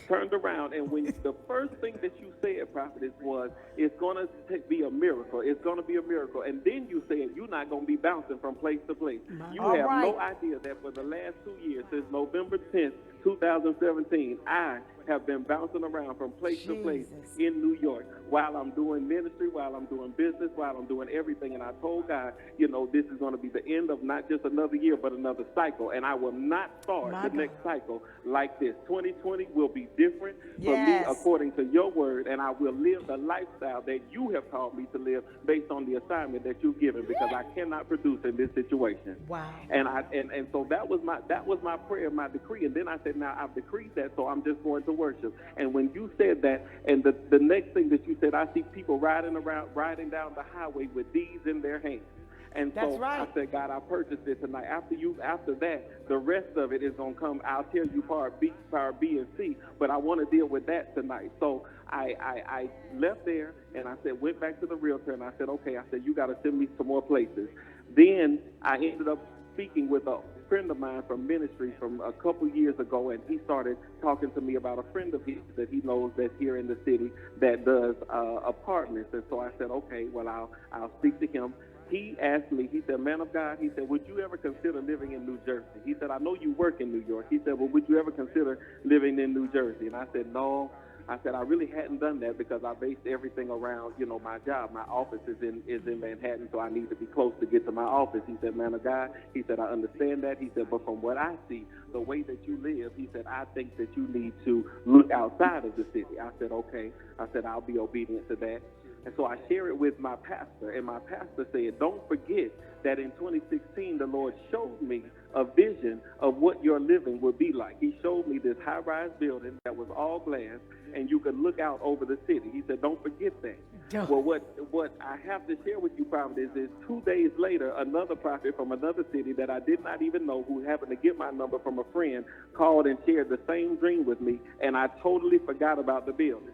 turned around, and when the first thing that you said, prophetess, was, it's going to be a miracle. It's going to be a miracle. And then you said, you're not going to be bouncing from place to place. You have no idea that for the last 2 years, since November 10th, 2017, I have been bouncing around from place to place in New York while I'm doing ministry, while I'm doing business, while I'm doing everything. And I told God, this is going to be the end of not just another year, but another cycle. And I will not start the next cycle like this. 2020 will be different for me according to your word, and I will live the lifestyle that you have called me to live based on the assignment that you've given, because I cannot produce in this situation. Wow. And so that was my prayer, my decree. And then I said, now I've decreed that, so I'm just going to worship. And when you said that, and the next thing that you said, I see people riding down the highway with deeds in their hands. And so I said, God, I purchased it tonight. After that, the rest of it is going to come. I'll tell you part B, and C, but I want to deal with that tonight. So I left there, and I went back to the realtor, and I said, okay, you got to send me some more places. Then I ended up speaking with a friend of mine from ministry from a couple years ago, and he started talking to me about a friend of his that he knows that's here in the city that does apartments. And so I said, okay, well, I'll speak to him. He asked me, he said, man of God, he said, would you ever consider living in New Jersey? He said, I know you work in New York. He said, well, would you ever consider living in New Jersey? And I said, no. I said, I really hadn't done that because I based everything around, my job. My office is in Manhattan, so I need to be close to get to my office. He said, man of God, he said, I understand that. He said, but from what I see, the way that you live, he said, I think that you need to look outside of the city. I said, okay. I said, I'll be obedient to that. And so I share it with my pastor, and my pastor said, don't forget that in 2016, the Lord showed me a vision of what your living would be like. He showed me this high-rise building that was all glass, and you could look out over the city. He said, don't forget that. Well, what I have to share with you, prophet, is 2 days later, another prophet from another city that I did not even know, who happened to get my number from a friend, called and shared the same dream with me, and I totally forgot about the building.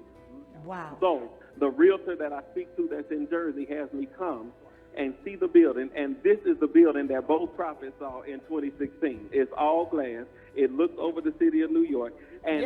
Wow. So the realtor that I speak to that's in Jersey has me come and see the building, and this is the building that both prophets saw in 2016. It's all glass. It looks over the city of New York and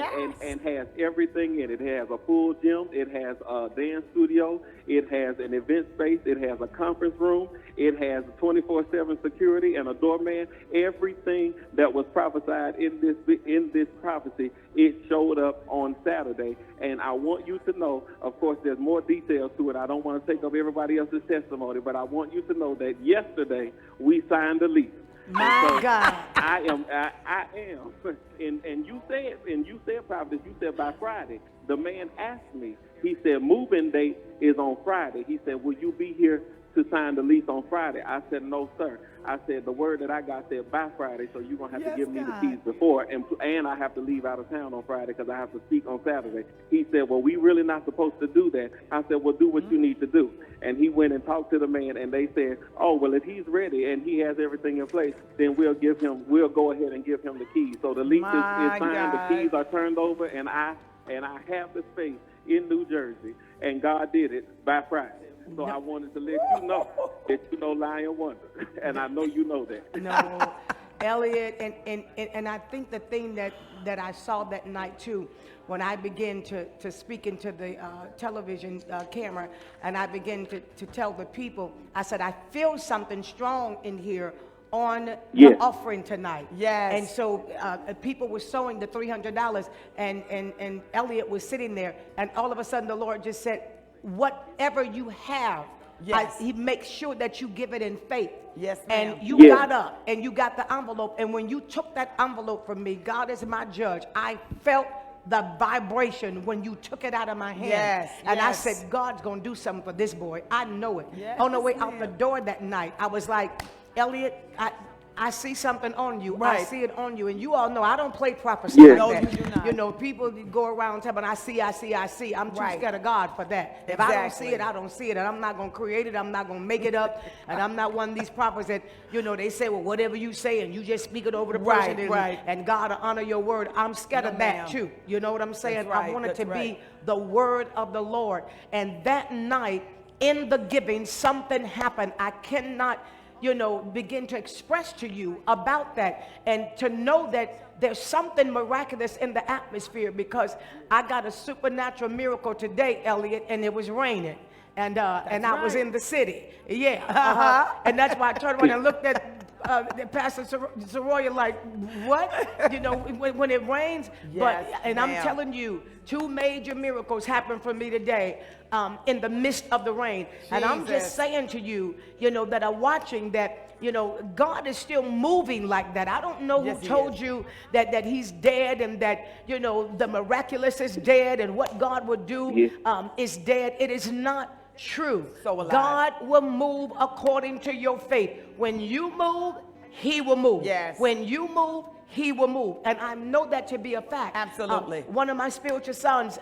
has everything in it. It has a full gym. It has a dance studio. It has an event space. It has a conference room. It has 24/7 security and a doorman. Everything that was prophesied in this prophecy, it showed up on Saturday. And I want you to know, of course, there's more details to it. I don't want to take up everybody else's testimony, but I want you to know that yesterday we signed the lease. My God. I am, and you said, prophet, you said by Friday. The man asked me, he said, moving date is on Friday. He said, will you be here to sign the lease on Friday. I said, no, sir. I said, the word that I got said by Friday, so you're going to have to give me the keys before, and I have to leave out of town on Friday because I have to speak on Saturday. He said, well, we really not supposed to do that. I said, well, do what you need to do. And he went and talked to the man, and they said, oh, well, if he's ready and he has everything in place, then we'll go ahead and give him the keys. So the lease is signed, the keys are turned over, and I have the space in New Jersey, and God did it by Friday. So I wanted to let you know that you know Lion Wonder, and I know you know that. No, Elliot, and I think the thing that I saw that night too, when I began to speak into the television camera, and I began to tell the people, I said, I feel something strong in here on the offering tonight. Yes. And so people were sowing the $300, and Elliot was sitting there, and all of a sudden the Lord just said, whatever you have, he makes sure that you give it in faith. Yes, ma'am. And you got up and you got the envelope, and when you took that envelope from me, God is my judge, I felt the vibration when you took it out of my hand. And I said, God's gonna do something for this boy. I know it. On the way out the door that night, I was like, Elliot, I see something on you. I see it on you. And you all know I don't play prophecy like that. You do not. You know, people go around telling me, I see. I'm too scared of God for that. If I don't see it, I don't see it. And I'm not going to create it. I'm not going to make it up. And I'm not one of these prophets that, you know, they say, well, whatever you say, and you just speak it over the person. And God will honor your word. I'm scared of that too. You know what I'm saying? I want it to be the word of the Lord. And that night in the giving, something happened. I cannot, you know, begin to express to you about that, and to know that there's something miraculous in the atmosphere, because I got a supernatural miracle today, Elliot, and it was raining. And I was in the city. And that's why I turned around and looked at Pastor Soroya like, what? You know, when it rains. I'm telling you, 2 major miracles happened for me today in the midst of the rain. And I'm just saying to you, you know, that are watching that, you know, God is still moving like that. I don't know who told you that he's dead, and that, you know, the miraculous is dead, and what God would do is dead. It is not true. God will move according to your faith. When you move, he will move. When you move, he will move. And I know that to be a fact. Absolutely. One of my spiritual sons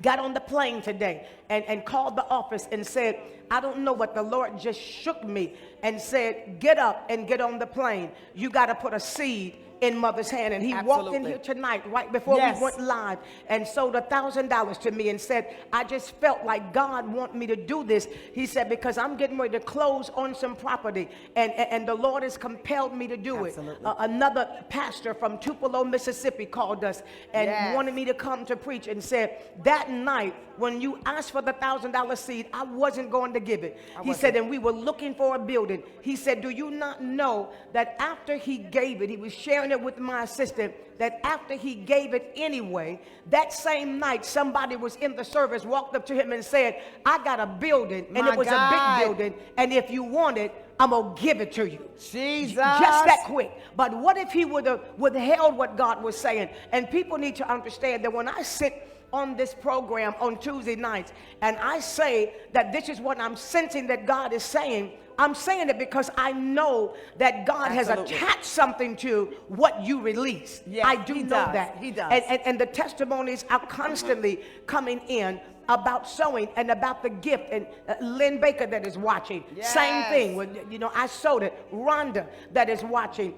got on the plane today and called the office and said, I don't know, but the Lord just shook me and said, get up and get on the plane. You got to put a seed in mother's hand. And he walked in here tonight right before we went live and sold $1,000 to me and said, I just felt like God want me to do this. He said, because I'm getting ready to close on some property, and the Lord has compelled me to do it. Another pastor from Tupelo, Mississippi called us and wanted me to come to preach, and said, that night when you asked for the $1,000 seed, I wasn't going to give it. He said, and we were looking for a building. He said, do you not know that after he gave it, he was sharing it with my assistant, that after he gave it anyway, that same night somebody was in the service, walked up to him and said, I got a building, and it was a big building, and if you want it, I'm gonna give it to you. Jesus. Just that quick. But what if he would have withheld what God was saying? And people need to understand that when I sit on this program on Tuesday nights and I say that this is what I'm sensing that God is saying, I'm saying it because I know that God has attached something to what you release. I do know that. He does. And the testimonies are constantly coming in about sowing and about the gift. And Lynn Baker that is watching, same thing. You know, I sowed it. Rhonda that is watching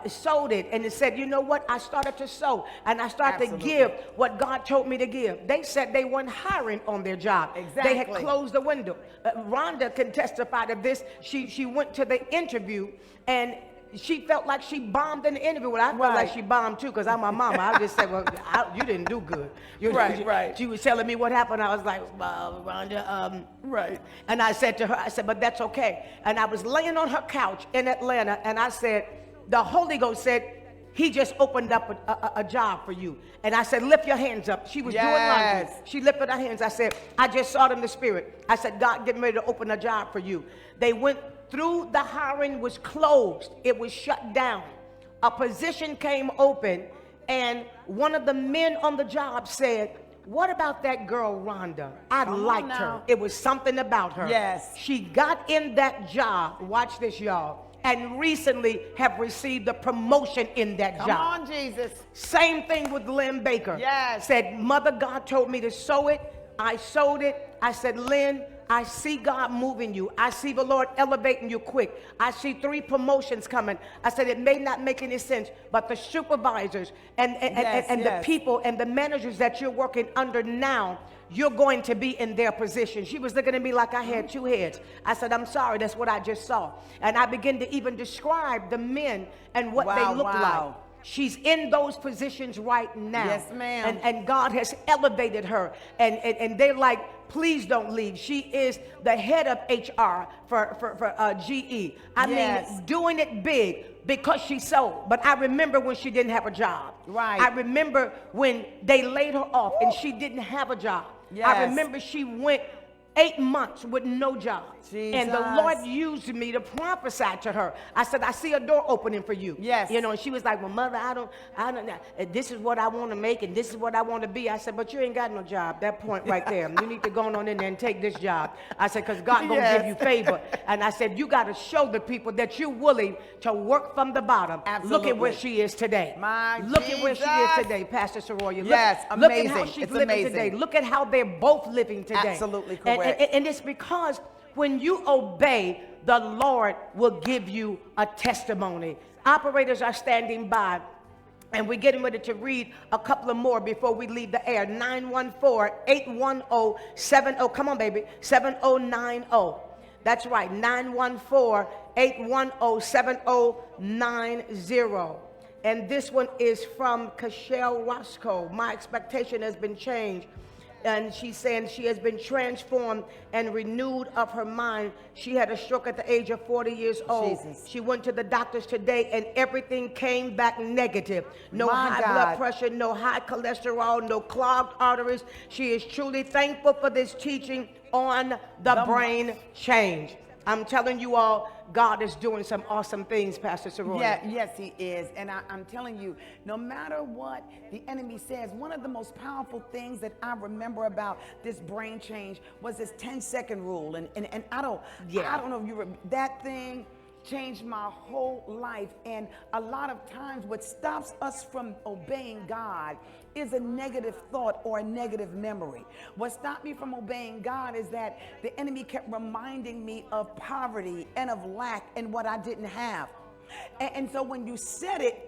sowed it, and it said, you know what? I started to sow, and I started to give what God told me to give. They said they weren't hiring on their job. They had closed the window. Rhonda can testify to this. She went to the interview, and she felt like she bombed in the interview. Well, I felt like she bombed too, because I'm my mama. I just said, well, you didn't do good. She was telling me what happened. I was like, Rhonda, And I said to her, I said, but that's okay. And I was laying on her couch in Atlanta, and I said, the Holy Ghost said, he just opened up a job for you. And I said, lift your hands up. She was doing laundry. She lifted her hands. I said, I just saw it in the spirit. I said, God getting ready to open a job for you. They went through, the hiring was closed. It was shut down. A position came open, and one of the men on the job said, What about that girl, Rhonda? I Come on liked her. now. It was something about her. Yes. She got in that job. Watch this, y'all. And recently have received a promotion in that Come job. on, Jesus. Same thing with Lynn Baker. Yes. Said, Mother, God told me to sow it. I sowed it. I said, Lynn, I see God moving you. I see the Lord elevating you quick. I see 3 promotions coming. I said, it may not make any sense, but the supervisors and the people and the managers that you're working under now, you're going to be in their position. She was looking at me like I had 2 heads. I said, I'm sorry, that's what I just saw. And I began to even describe the men and what they look like. She's in those positions right now. Yes, ma'am. And God has elevated her. And they're like, please don't leave. She is the head of HR for GE. I mean, doing it big because she sold. But I remember when she didn't have a job. Right. I remember when they laid her off and she didn't have a job. Yes. I remember she went 8 months with no job. Jesus. And the Lord used me to prophesy to her. I said, I see a door opening for you. Yes. You know, and she was like, well, Mother, I don't, this is what I want to make and this is what I want to be. I said, but you ain't got no job. That point right there. You need to go on in there and take this job. I said, because God going to give you favor. And I said, you got to show the people that you're willing to work from the bottom. Absolutely. Look at where she is today. Look at where she is today, Pastor Soroya. Yes, look amazing. at how she's It's living amazing. today. Look at how they're both living today. Absolutely correct. And it's because when you obey, the Lord will give you a testimony. Operators are standing by, and we're getting ready to read a couple of more before we leave the air. 914-810-70. Come on, baby. 7090. That's right. 914-810-7090. And this one is from Cashel Roscoe. My expectation has been changed. And she's saying she has been transformed and renewed of her mind. She had a stroke at the age of 40 years old. Jesus. She went to the doctors today and everything came back negative. No high blood pressure, no high cholesterol, no clogged arteries. She is truly thankful for this teaching on the brain change. I'm telling you all, God is doing some awesome things, Pastor Soroya. Yeah, yes, he is. And I'm telling you, no matter what the enemy says, one of the most powerful things that I remember about this brain change was this 10-second rule. And I don't know if you remember that thing. Changed my whole life. And a lot of times what stops us from obeying God is a negative thought or a negative memory. What stopped me from obeying God is that the enemy kept reminding me of poverty and of lack and what I didn't have. And so when you said it,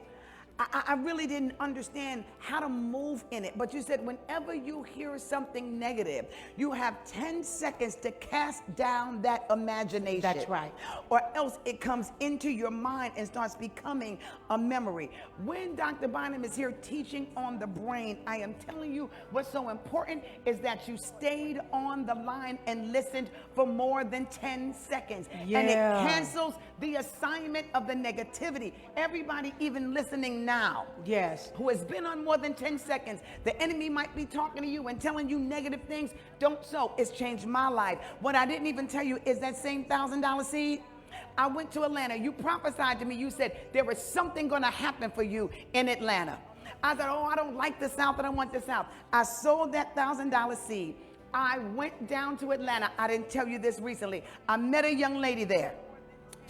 I really didn't understand how to move in it. But you said whenever you hear something negative, you have 10 seconds to cast down that imagination. That's right. Or else it comes into your mind and starts becoming a memory. When Dr. Bynum is here teaching on the brain, I am telling you what's so important is that you stayed on the line and listened for more than 10 seconds. Yeah. And it cancels the assignment of the negativity. Everybody even listening now, yes, who has been on more than 10 seconds, the enemy might be talking to you and telling you negative things. Don't sow. It's changed my life. What I didn't even tell you is that same $1,000 seed. I went to Atlanta. You prophesied to me. You said there was something going to happen for you in Atlanta. I said, oh, I don't like the South. I don't want the South. I sold that $1,000 seed. I went down to Atlanta. I didn't tell you this recently. I met a young lady there.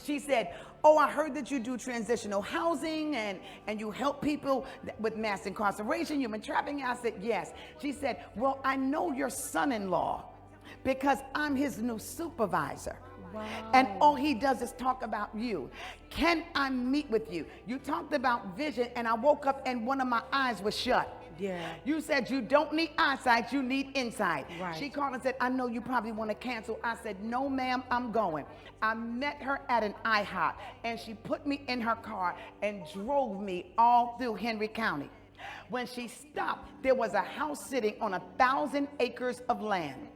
She said, oh, I heard that you do transitional housing and you help people with mass incarceration, human trafficking. I said, yes. She said, well, I know your son-in-law because I'm his new supervisor. Wow. And all he does is talk about you. Can I meet with you? You talked about vision, and I woke up and one of my eyes was shut. Yeah. You said you don't need eyesight, you need insight. Right. She called and said, I know you probably want to cancel. I said, no, ma'am, I'm going. I met her at an IHOP, and she put me in her car and drove me all through Henry County. When she stopped, there was a house sitting on 1,000 acres of land.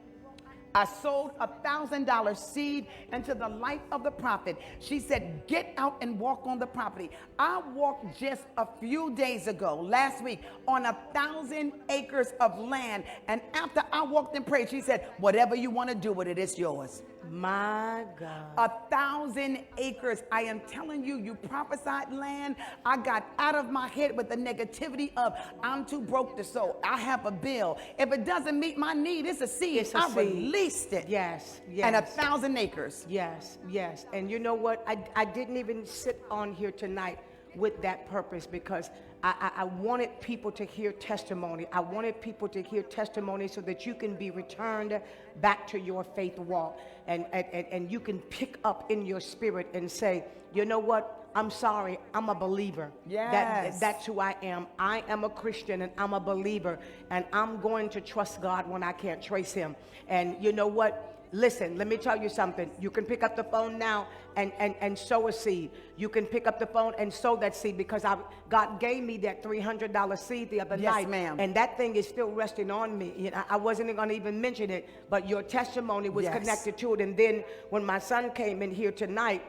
I sold $1,000 seed into the life of the prophet. She said, get out and walk on the property. I walked just a few days ago, last week, on 1,000 acres of land. And after I walked and prayed, she said, whatever you want to do with it, it's yours. My God. 1,000 acres. I am telling you, you prophesied land. I got out of my head with the negativity of I'm too broke to sow. I have a bill. If it doesn't meet my need, it's a seed. It's a I seed. released it. Yes, yes. And 1,000 acres. Yes, yes. And you know what? I didn't even sit on here tonight with that purpose because I wanted people to hear testimony. I wanted people to hear testimony so that you can be returned back to your faith walk. And you can pick up in your spirit and say, you know what? I'm sorry, I'm a believer. Yes. That's who I am. I am a Christian and I'm a believer. And I'm going to trust God when I can't trace him. And you know what? Listen, let me tell you something. You can pick up the phone now and sow a seed. You can pick up the phone and sow that seed because God gave me that $300 seed the other night. Yes, ma'am. And that thing is still resting on me. You know, I wasn't going to even mention it, but your testimony was connected to it. And then when my son came in here tonight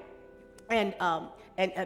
and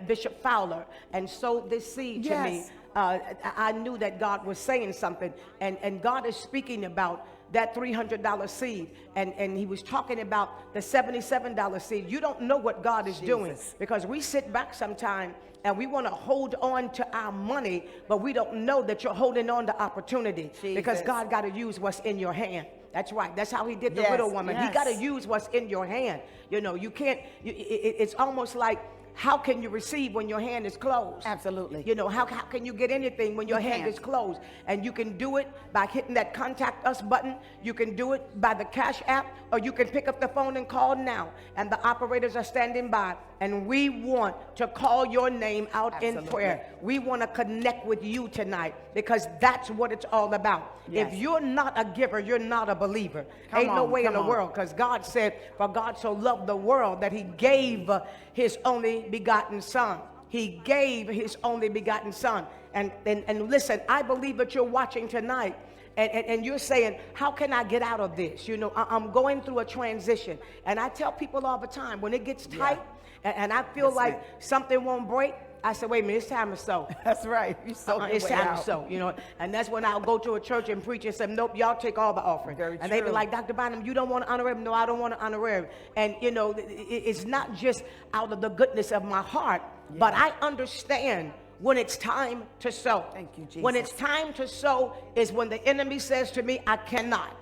Bishop Fowler and sowed this seed to me, I knew that God was saying something. And God is speaking about that $300 seed, and he was talking about the $77 seed. You don't know what God is doing because we sit back sometime and we want to hold on to our money, but we don't know that you're holding on to opportunity because God got to use what's in your hand. That's right. That's how he did the widow woman. He got to use what's in your hand. You know, you can't, it's almost like, how can you receive when your hand is closed? Absolutely. You know, how can you get anything when your hand is closed? And you can do it by hitting that contact us button. You can do it by the Cash App, or you can pick up the phone and call now. And the operators are standing by. And we want to call your name out in prayer. We want to connect with you tonight because that's what it's all about. If you're not a giver, you're not a believer. Ain't no way in the world, because God said, for God so loved the world that he gave his only begotten son. He gave his only begotten son. And listen, I believe that you're watching tonight and you're saying, how can I get out of this? You know, I'm going through a transition. And I tell people all the time, when it gets tight and I feel like something won't break, I said, wait a minute, it's time to sow. That's right. You sow it's time to sow, you know. And that's when I'll go to a church and preach and say, nope, y'all take all the offering. And they be like, Dr. Bynum, you don't want to honorarium? No, I don't want to honorarium. And, you know, it's not just out of the goodness of my heart, but I understand when it's time to sow. Thank you, Jesus. When it's time to sow is when the enemy says to me, I cannot.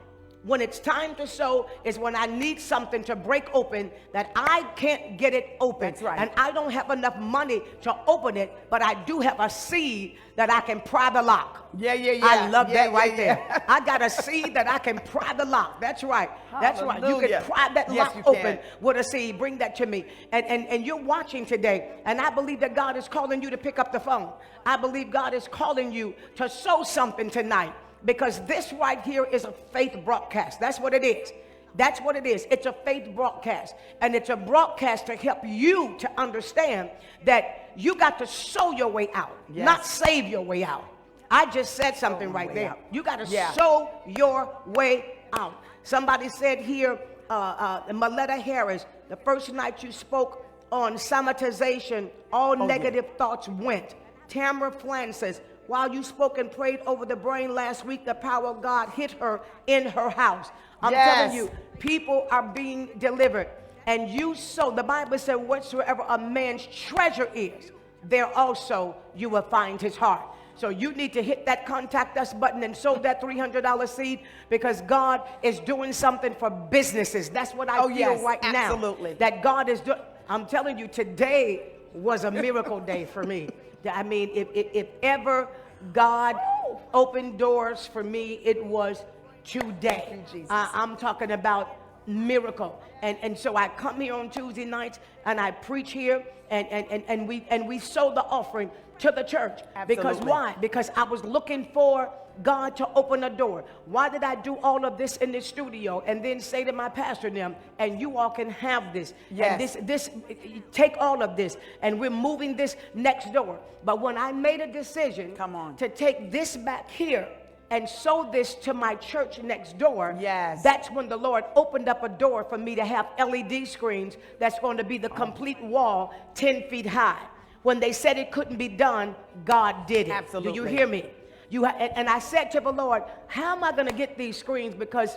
When it's time to sow is when I need something to break open that I can't get it open. That's right. And I don't have enough money to open it, but I do have a seed that I can pry the lock. I love that right there. I got a seed that I can pry the lock. That's right. That's right. You can pry that lock open with a seed. Bring that to me. And you're watching today, and I believe that God is calling you to pick up the phone. I believe God is calling you to sow something tonight. Because this right here is a faith broadcast. That's what it is. That's what it is. It's a faith broadcast. And it's a broadcast to help you to understand that you got to sow your way out, not save your way out. I just said something right there. You got to sow your way out. Somebody said here, Maletta Harris, the first night you spoke on somatization, all negative thoughts went. Tamara Flan says, while you spoke and prayed over the brain last week, the power of God hit her in her house. I'm telling you, people are being delivered. And you sow, the Bible said, whatsoever a man's treasure is, there also you will find his heart. So you need to hit that contact us button and sow that $300 seed because God is doing something for businesses. That's what I feel right now. That God is doing. I'm telling you, today was a miracle day for me. I mean, if ever God opened doors for me, it was today. I'm talking about miracle. And so I come here on Tuesday nights and I preach here and we sow the offering to the church. Because why? Because I was looking for God to open a door. Why did I do all of this in this studio and then say to my pastor and them, and you all can have this, and this take all of this, and we're moving this next door. But when I made a decision to take this back here and sow this to my church next door, that's when the Lord opened up a door for me to have LED screens that's going to be the complete wall 10 feet high. When they said it couldn't be done, God did it. Do you hear me? And I said to the Lord, how am I going to get these screens? Because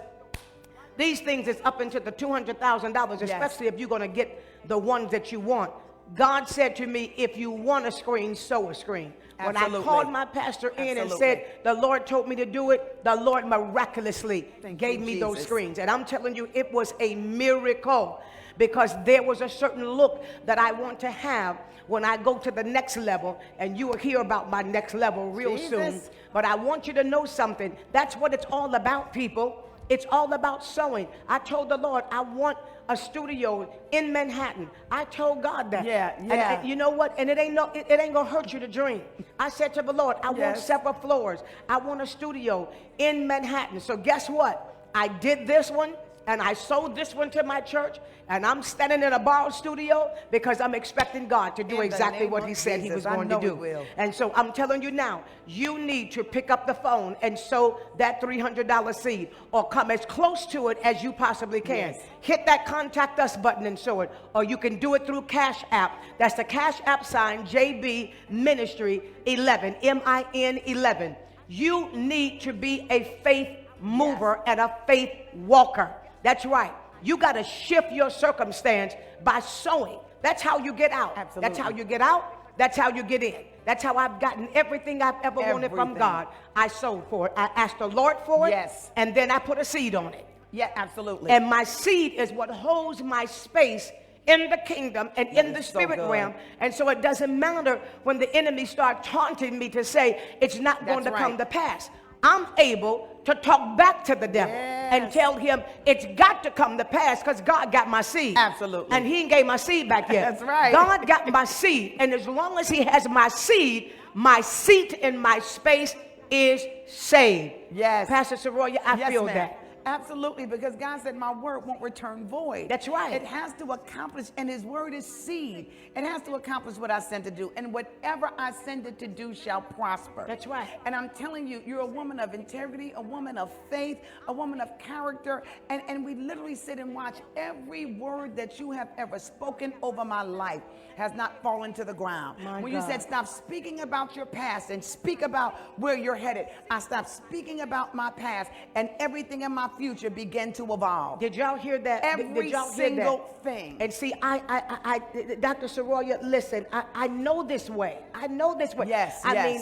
These things is up into the $200,000, especially if you're going to get the ones that you want. God said to me, if you want a screen, sow a screen. When I called my pastor in and said, the Lord told me to do it, the Lord miraculously gave me those screens. And I'm telling you, it was a miracle, because there was a certain look that I want to have when I go to the next level, and you will hear about my next level real soon. But I want you to know something. That's what it's all about, people. It's all about sowing. I told the Lord, I want a studio in Manhattan. I told God that. And you know what? And it ain't gonna hurt you to dream. I said to the Lord, I want several floors. I want a studio in Manhattan. So guess what? I did this one, and I sold this one to my church, and I'm standing in a borrowed studio because I'm expecting God to do exactly what he said he was going to do. And so I'm telling you now, you need to pick up the phone and sow that $300 seed, or come as close to it as you possibly can. Hit that contact us button and sow it, or you can do it through Cash App. That's the Cash App sign, JB Ministry 11, MIN 11. You need to be a faith mover and a faith walker. That's right. You got to shift your circumstance by sowing. That's how you get out. Absolutely. That's how you get out. That's how you get in. That's how I've gotten everything I've ever wanted from God. I sowed for it. I asked the Lord for it. And then I put a seed on it. Absolutely. And my seed is what holds my space in the kingdom and in the spirit realm. And so it doesn't matter when the enemy starts taunting me to say it's not going to come to pass. I'm able to talk back to the devil and tell him it's got to come to pass, because God got my seed. Absolutely. And he ain't gave my seed back yet. That's right. God got my seed. And as long as he has my seed, my seat in my space is saved. Pastor Soroya, I feel that. Absolutely, because God said my word won't return void. That's right. It has to accomplish, and his word is seed. It has to accomplish what I sent to do, and whatever I send it to do shall prosper. That's right. And I'm telling you, you're a woman of integrity, a woman of faith, a woman of character, and we literally sit and watch every word that you have ever spoken over my life has not fallen to the ground. When you said stop speaking about your past and speak about where you're headed, I stopped speaking about my past, and everything in my future began to evolve. Did y'all hear that? Every single thing. And see, I Dr. Soroya, listen, I know this way. I know this way. I mean,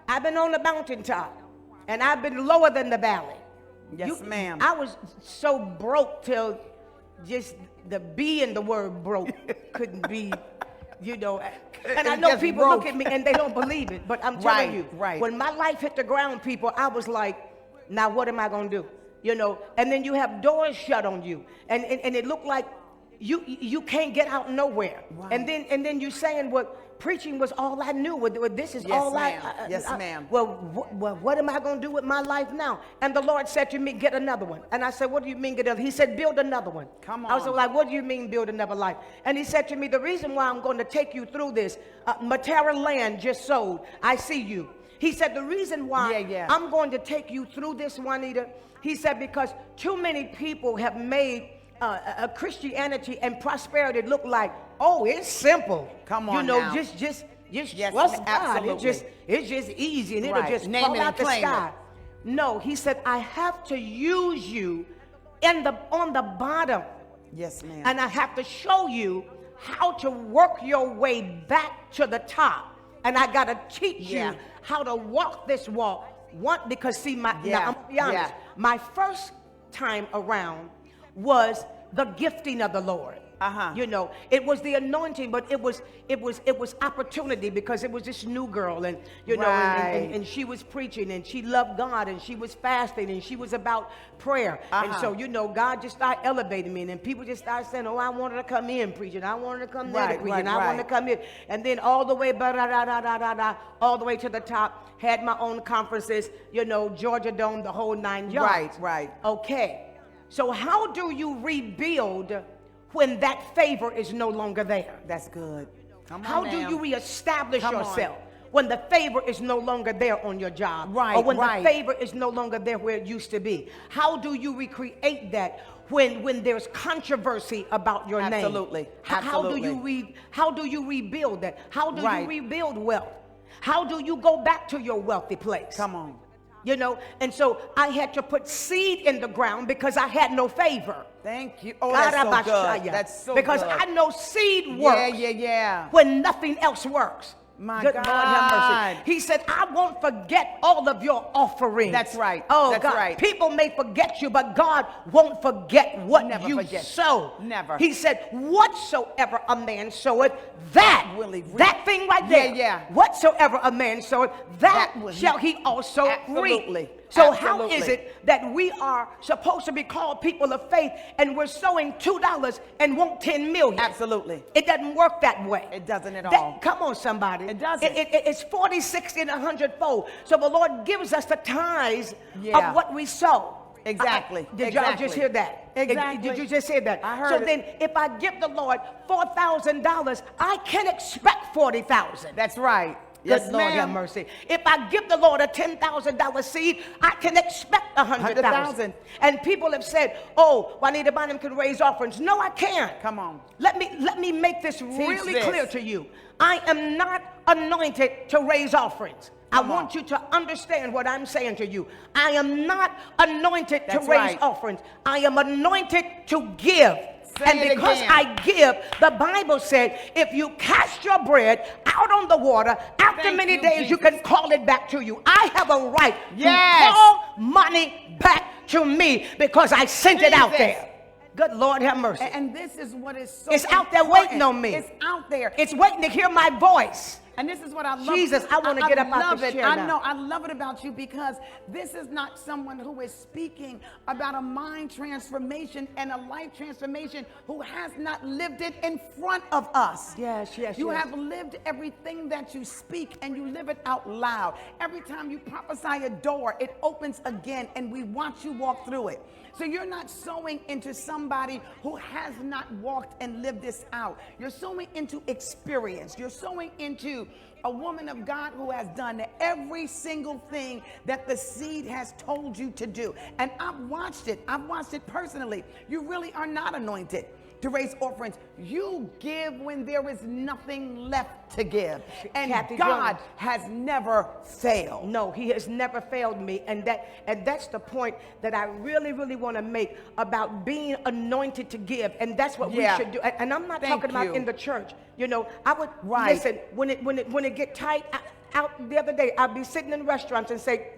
I've been on the mountaintop, and I've been lower than the valley. Ma'am. I was so broke till just the B in the word broke couldn't be, you know. And I know people look at me and they don't believe it, but I'm telling you, when my life hit the ground, people, I was like, now what am I going to do? You know, and then you have doors shut on you, and it looked like you can't get out nowhere. And then you saying, well, preaching was all I knew. This is all I. Yes, ma'am. Well, what am I going to do with my life now? And the Lord said to me, get another one. And I said, what do you mean get another? He said, build another one. Come on. I was like, what do you mean build another life? And he said to me, the reason why I'm going to take you through this, Matera land just sold. I see you. He said, the reason why I'm going to take you through this, Juanita, he said, because too many people have made a Christianity and prosperity look like, oh, it's simple. Come on, you know, now. just trust God. It's just easy, and it'll just fall out the sky. No, he said, I have to use you on the bottom. Yes, ma'am. And I have to show you how to work your way back to the top. And I got to teach you how to walk this walk. Because see, now, I'm gonna be honest, my first time around was the gifting of the Lord. You know, it was the anointing, but it was opportunity, because it was this new girl, and you know, and she was preaching, and she loved God, and she was fasting, and she was about prayer. And so, you know, God just started elevating me, and then people just started saying, oh, I wanted to come in preaching, I wanted to come there to preach, and I wanted to come in, and then all the way all the way to the top, had my own conferences, you know, Georgia Dome, the whole 9 yards. Okay, so how do you rebuild when that favor is no longer there? That's good. Come on. How do you reestablish yourself when the favor is no longer there on your job? Or when the favor is no longer there where it used to be? How do you recreate that when there's controversy about your name? Absolutely. How do you rebuild that? How do you rebuild wealth? How do you go back to your wealthy place? Come on. You know, and so I had to put seed in the ground because I had no favor. Thank you. Oh, that's so good. That's so because good. I know seed works Yeah. when nothing else works. My Good God. Lord have mercy. He said, I won't forget all of your offerings. That's right. Oh, That's God. right. People may forget you, but God won't forget what Never you forget. sow. Never. He said, whatsoever a man soweth, that will he reap. That thing right there. Yeah. Whatsoever a man soweth, that will he- shall he also Absolutely. reap. So Absolutely. how is it that we are supposed to be called people of faith and we're sowing $2 and want 10 million? Absolutely. It doesn't work that way. It doesn't at all. Come on, somebody. It doesn't. It's 40, 60, and 100-fold. So the Lord gives us the tithes Yeah. of what we sow. Exactly. Did y'all just hear that? Exactly. Did you just hear that? I heard so it. then if I give the Lord $4,000, I can expect 40,000. That's right. Good Yes, Lord have ma'am. mercy. If I give the Lord a $10,000 seed, I can expect 100,000. 100,000. And people have said, "Oh, Juanita Bynum can raise offerings." No, I can't. Come on. Let me make this really this. clear to you. I am not anointed to raise offerings. Come I want on. you to understand what I'm saying to you. I am not anointed That's to raise right. offerings. I am anointed to give. Say And it because again. I give, the Bible said, if you cast your bread out on the water, after Thank many you, days you Jesus. can call it back to you. I have a right Yes. to call money back to me because I sent it out Jesus. there. Good Lord have mercy. And this is what is so It's out there important. waiting on me. It's out there. It's waiting to hear my voice. And this is what I love. Jesus, I wanna get up out love this it. chair I now. know. I love it about you because this is not someone who is speaking about a mind transformation and a life transformation who has not lived it in front of us. Yes. You have lived everything that you speak and you live it out loud. Every time you prophesy a door, it opens again and we watch you walk through it. So you're not sowing into somebody who has not walked and lived this out. You're sowing into experience. You're sowing into a woman of God who has done every single thing that the seed has told you to do. And I've watched it. I've watched it personally. You really are not anointed to raise offerings. You give when there is nothing left to give. And Kathy God Jones. has never failed. No, he has never failed me. And that's the point that I really want to make about being anointed to give. And that's what Yeah. we should do. And I'm not Thank talking about you. in the church. You know, I would Right. listen when it get tight. Out the other day, I'd be sitting in restaurants and say,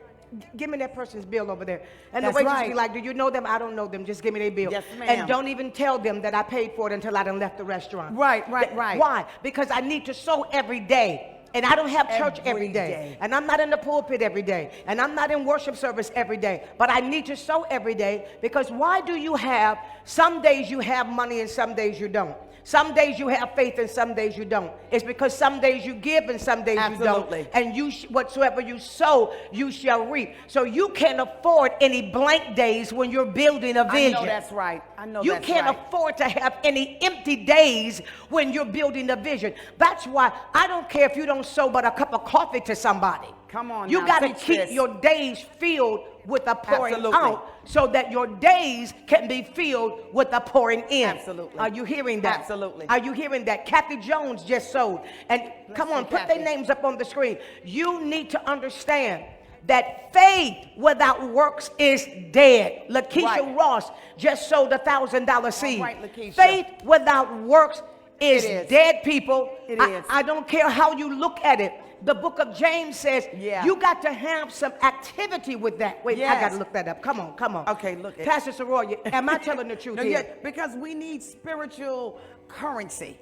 give me that person's bill over there. And That's the waitress right. be like, do you know them? I don't know them. Just give me their bill. Yes, ma'am. And don't even tell them that I paid for it until I done left the restaurant. Right. Why? Because I need to sow every day. And I don't have church every Every day. day. And I'm not in the pulpit every day. And I'm not in worship service every day. But I need to sow every day because why do you have, some days you have money and some days you don't. Some days you have faith and some days you don't. It's because some days you give and some days Absolutely. you don't. And whatsoever you sow, you shall reap. So you can't afford any blank days when you're building a vision. I know that's right. I know You that's can't right. afford to have any empty days when you're building a vision. That's why I don't care if you don't sow but a cup of coffee to somebody. Come on You now, got to teach keep this. your days filled with a pouring Absolutely. out so that your days can be filled with a pouring in. Absolutely. Are you hearing that? Absolutely. Are you hearing that? Kathy Jones just sowed. And come on, you, put Kathy. their names up on the screen. You need to understand that faith without works is dead. Lakeisha Right. Ross just sold $1,000 seed. right, Lakeisha. Faith without works is It is. dead, people. It I, is. I don't care how you look at it. The book of James says Yeah. you got to have some activity with that. Wait, I Yes. got to look that up. Come on. Okay, look it. Pastor Soroya, am I telling the truth No, here? yeah, because we need spiritual currency.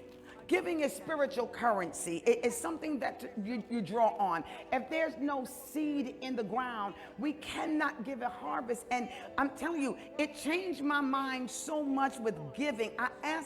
Giving is spiritual currency. It is something that you draw on. If there's no seed in the ground, we cannot give a harvest. And I'm telling you, it changed my mind so much with giving. I asked